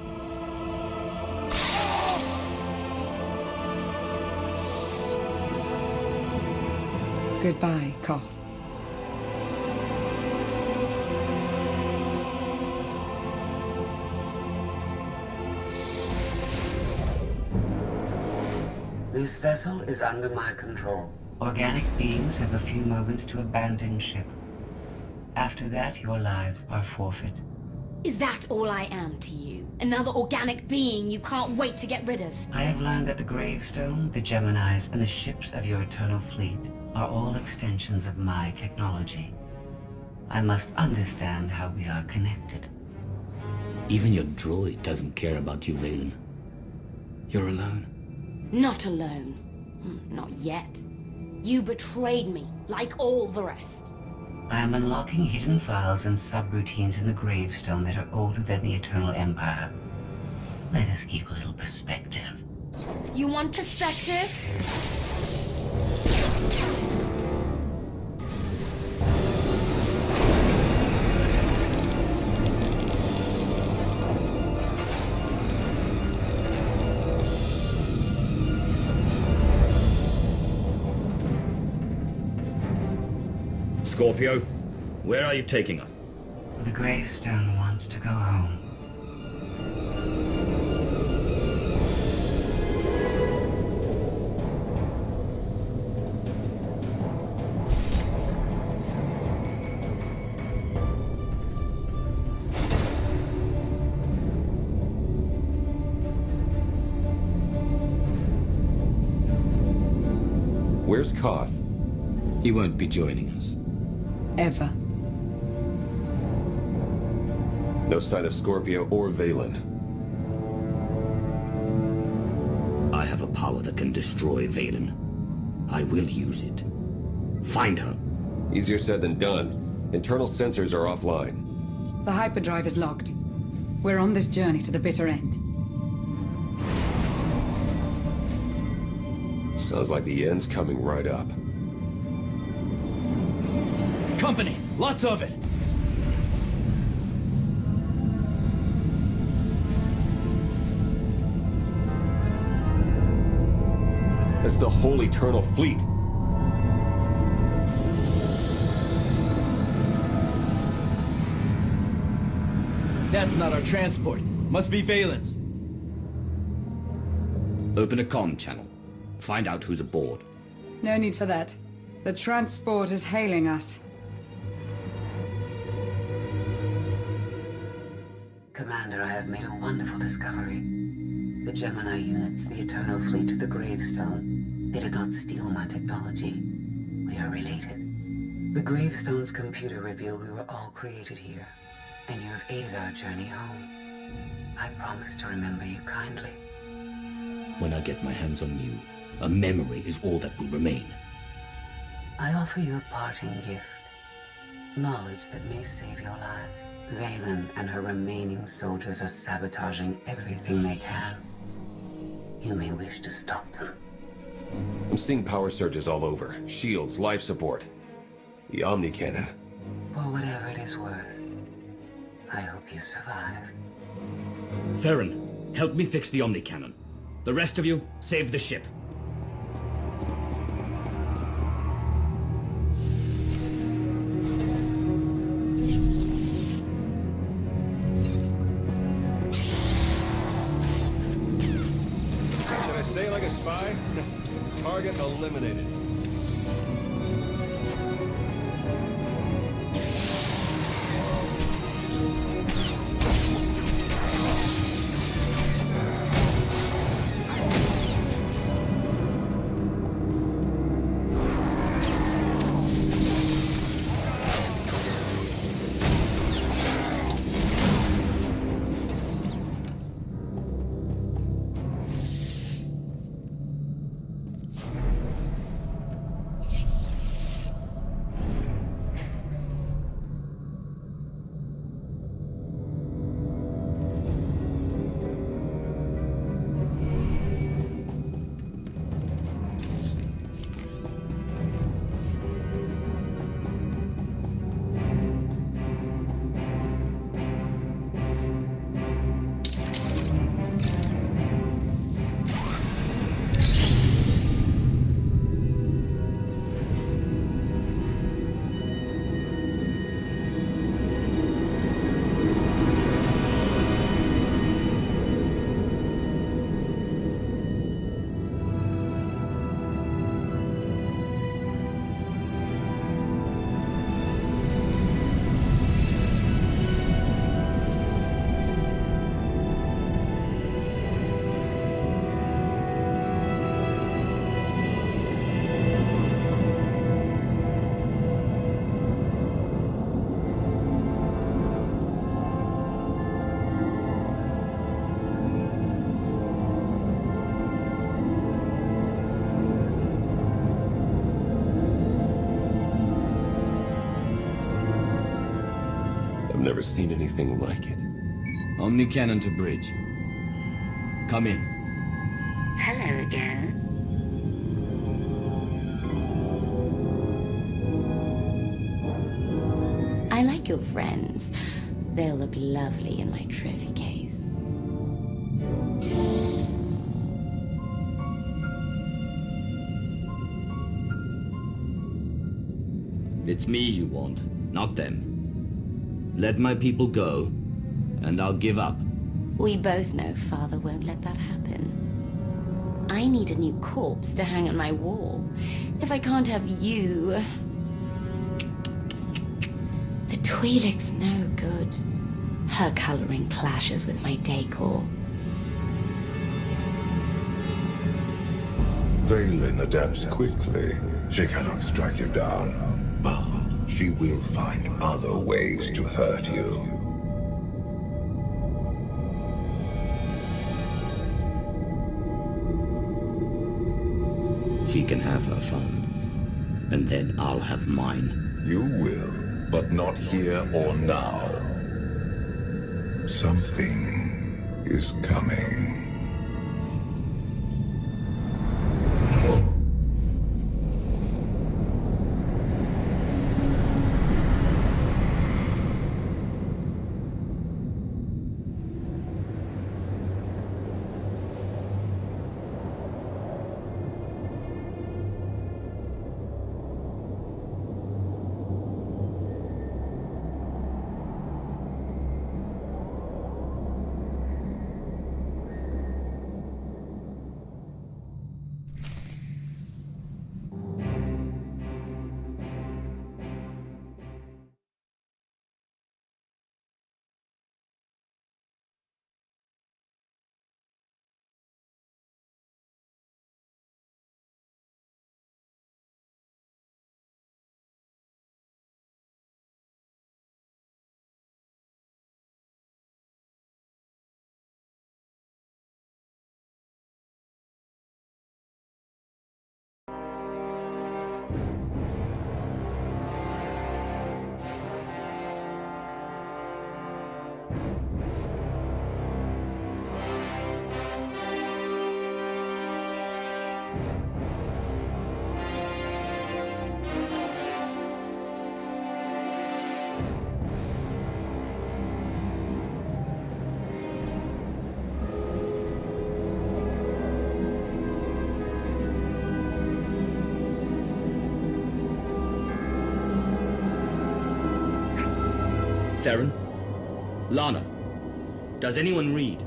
Goodbye, Koth. This vessel is under my control. Organic beings have a few moments to abandon ship. After that, your lives are forfeit. Is that all I am to you? Another organic being you can't wait to get rid of? I have learned that the gravestone, the Geminis, and the ships of your Eternal Fleet are all extensions of my technology. I must understand how we are connected. Even your droid doesn't care about you, Valen. You're alone. Not alone. Not yet. You betrayed me, like all the rest. I am unlocking hidden files and subroutines in the gravestone that are older than the Eternal Empire. Let us keep a little perspective. You want perspective? Scorpio, where are you taking us? The gravestone wants to go home. Where's Koth? He won't be joining us. Ever. No sign of Scorpio or Valen. I have a power that can destroy Valen. I will use it. Find her. Easier said than done. Internal sensors are offline. The hyperdrive is locked. We're on this journey to the bitter end. Sounds like the end's coming right up. Company! Lots of it! It's the whole Eternal Fleet. That's not our transport. Must be Valen's. Open a comm channel. Find out who's aboard. No need for that. The transport is hailing us. Commander. Commander, I have made a wonderful discovery. The Gemini units, the Eternal Fleet of the Gravestone, they did not steal my technology. We are related. The Gravestone's computer revealed we were all created here, and you have aided our journey home. I promise to remember you kindly. When I get my hands on you, a memory is all that will remain. I offer you a parting gift. Knowledge that may save your life. Valen and her remaining soldiers are sabotaging everything they can. You may wish to stop them. I'm seeing power surges all over. Shields, life support. The Omni Cannon. For whatever it is worth, I hope you survive. Theron, help me fix the Omni Cannon. The rest of you, save the ship. Should I say like a spy? Target eliminated. Never seen anything like it. Omni Cannon to bridge. Come in. Hello again. I like your friends. They'll look lovely in my trophy case. It's me you want, not them. Let my people go, and I'll give up. We both know Father won't let that happen. I need a new corpse to hang on my wall. If I can't have you... The Twi'lek's no good. Her coloring clashes with my decor. Valen adapts quickly. She cannot strike you down, but she will find other ways to hurt you. She can have her fun, and then I'll have mine. You will, but not here or now. Something is coming. Theron? Lana? Does anyone read?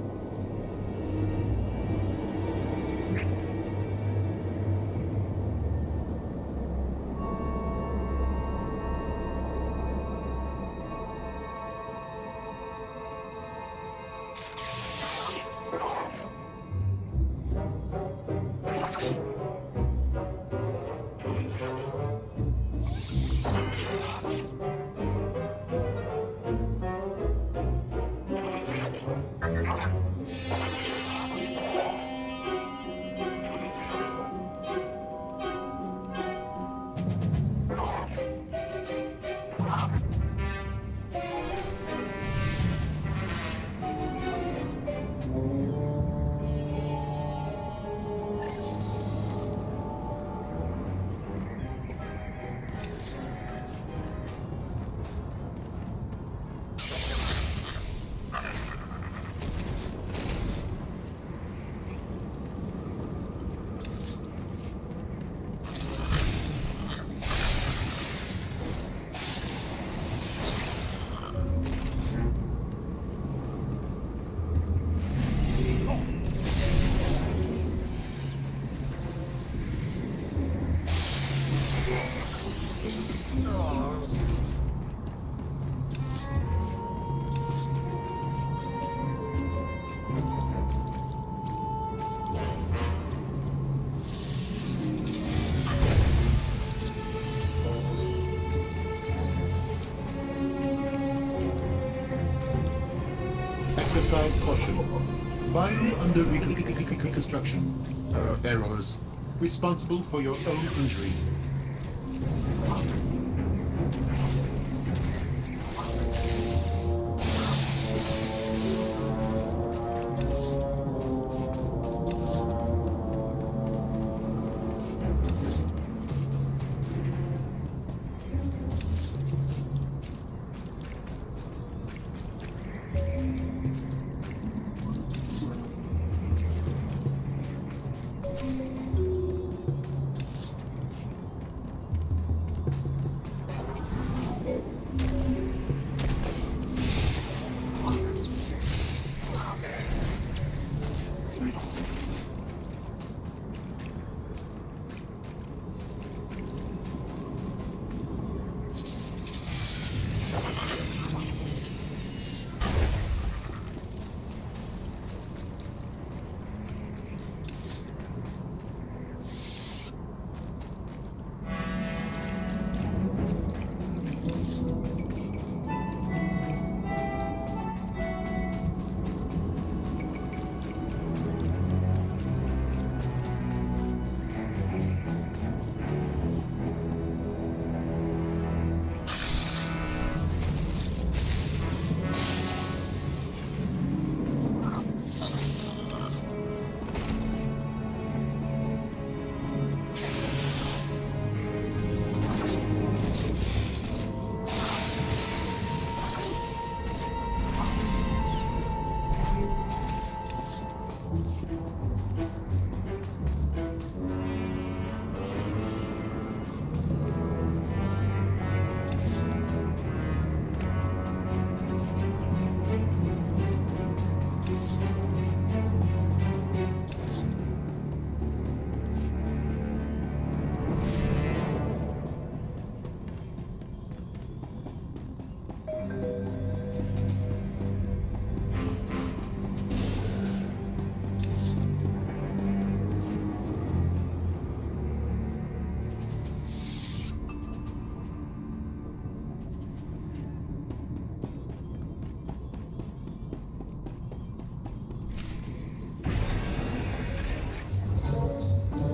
Exercise caution. Bio under reconstruction. Errors. Responsible for your own injury.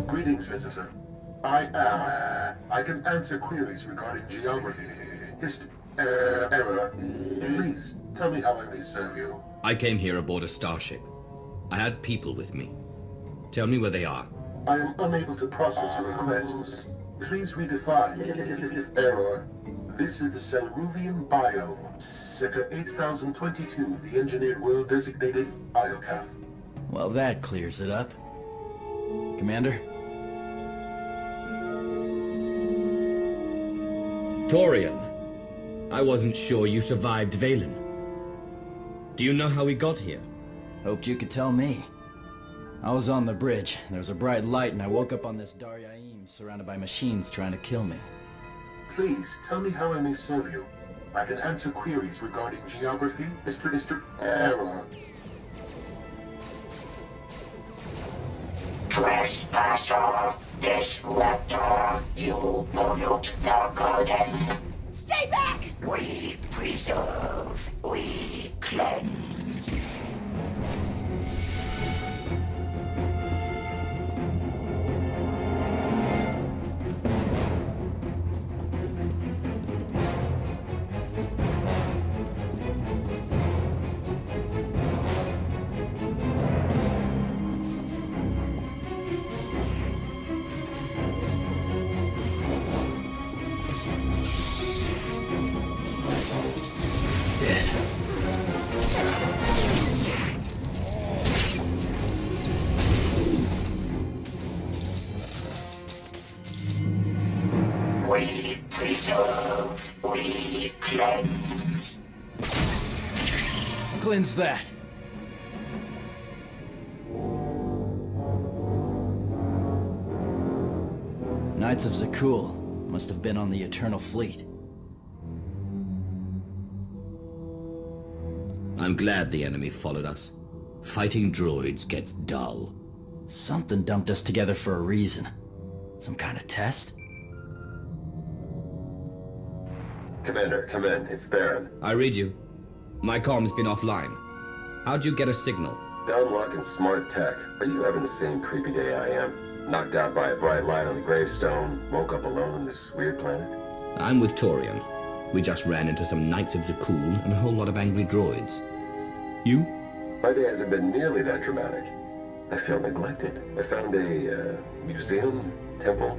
Greetings, visitor. I can answer queries regarding geography, error. Please, tell me how I may serve you. I came here aboard a starship. I had people with me. Tell me where they are. I am unable to process your requests. Please redefine. Error. This is the Selruvian biome, Sector 8022, the engineered world designated Iocath. Well, that clears it up. Commander? Torian, I wasn't sure you survived Valen. Do you know how we got here? Hoped you could tell me. I was on the bridge. There was a bright light and I woke up on this Daryaim surrounded by machines trying to kill me. Please, tell me how I may serve you. I can answer queries regarding geography, Mr. Error. Trespasser, disruptor, you pollute the garden. Stay back! We preserve, we cleanse. We preserve, we cleanse. Cleanse that. Knights of Zakul must have been on the Eternal Fleet. I'm glad the enemy followed us. Fighting droids gets dull. Something dumped us together for a reason. Some kind of test? Commander, come in. It's Theron. I read you. My comm's been offline. How'd you get a signal? Downlock and smart tech. Are you having the same creepy day I am? Knocked out by a bright light on the gravestone, woke up alone on this weird planet? I'm with Torian. We just ran into some Knights of Zakul and a whole lot of angry droids. You? My day hasn't been nearly that dramatic. I feel neglected. I found a, museum, temple,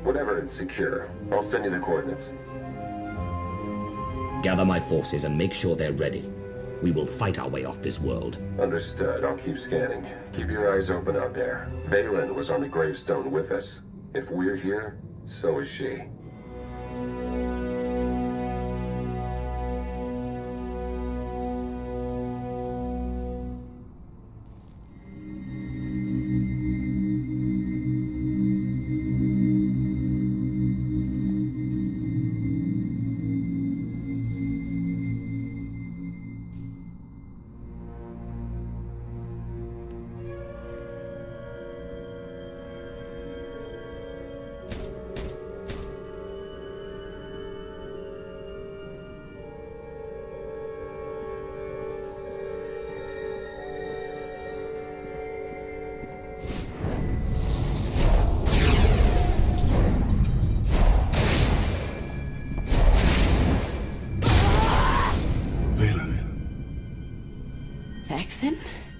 whatever, it's secure. I'll send you the coordinates. Gather my forces and make sure they're ready. We will fight our way off this world. Understood. I'll keep scanning. Keep your eyes open out there. Valen was on the gravestone with us. If we're here, so is she.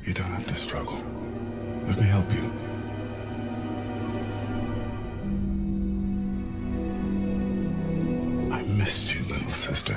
You don't have to struggle. Let me help you. I missed you, little sister.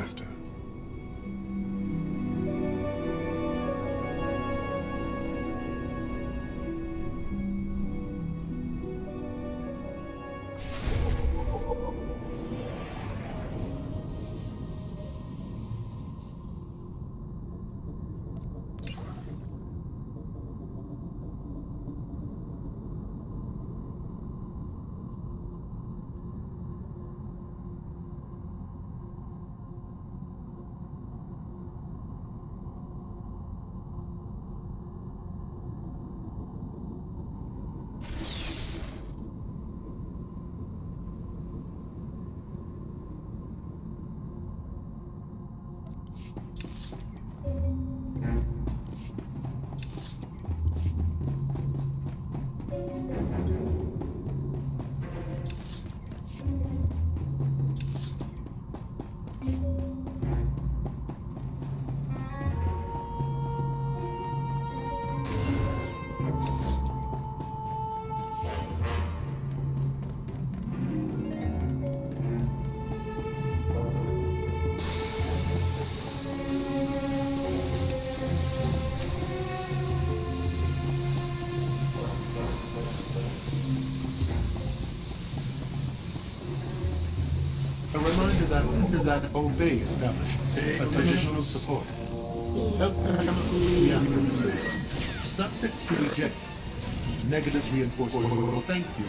that obey establishment. Additional support. Help reactor results. Subject to reject. Negative reinforcement. Thank you.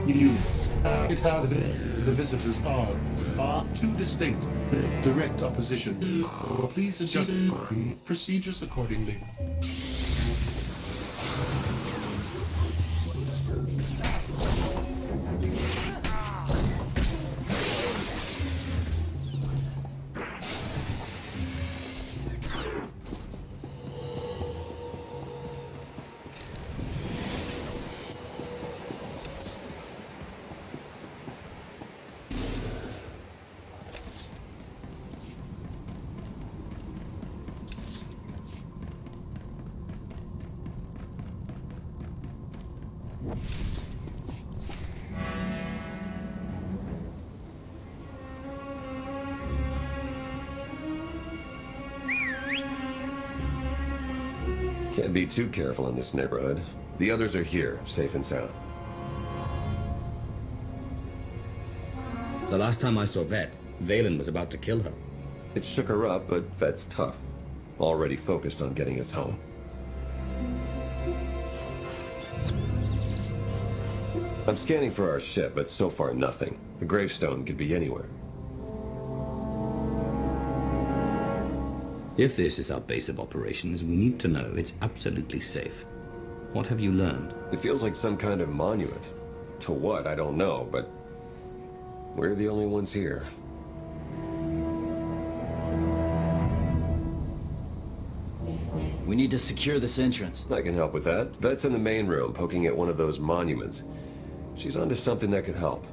Units. It has the visitors are too distinct. Direct opposition. Please adjust procedures accordingly. Can't be too careful in this neighborhood. The others are here, safe and sound. The last time I saw Vet, Valen was about to kill her. It shook her up, but Vet's tough. Already focused on getting us home. I'm scanning for our ship, but so far nothing. The gravestone could be anywhere. If this is our base of operations, we need to know it's absolutely safe. What have you learned? It feels like some kind of monument. To what, I don't know, but we're the only ones here. We need to secure this entrance. I can help with that. Vet's in the main room, poking at one of those monuments. She's onto something that could help.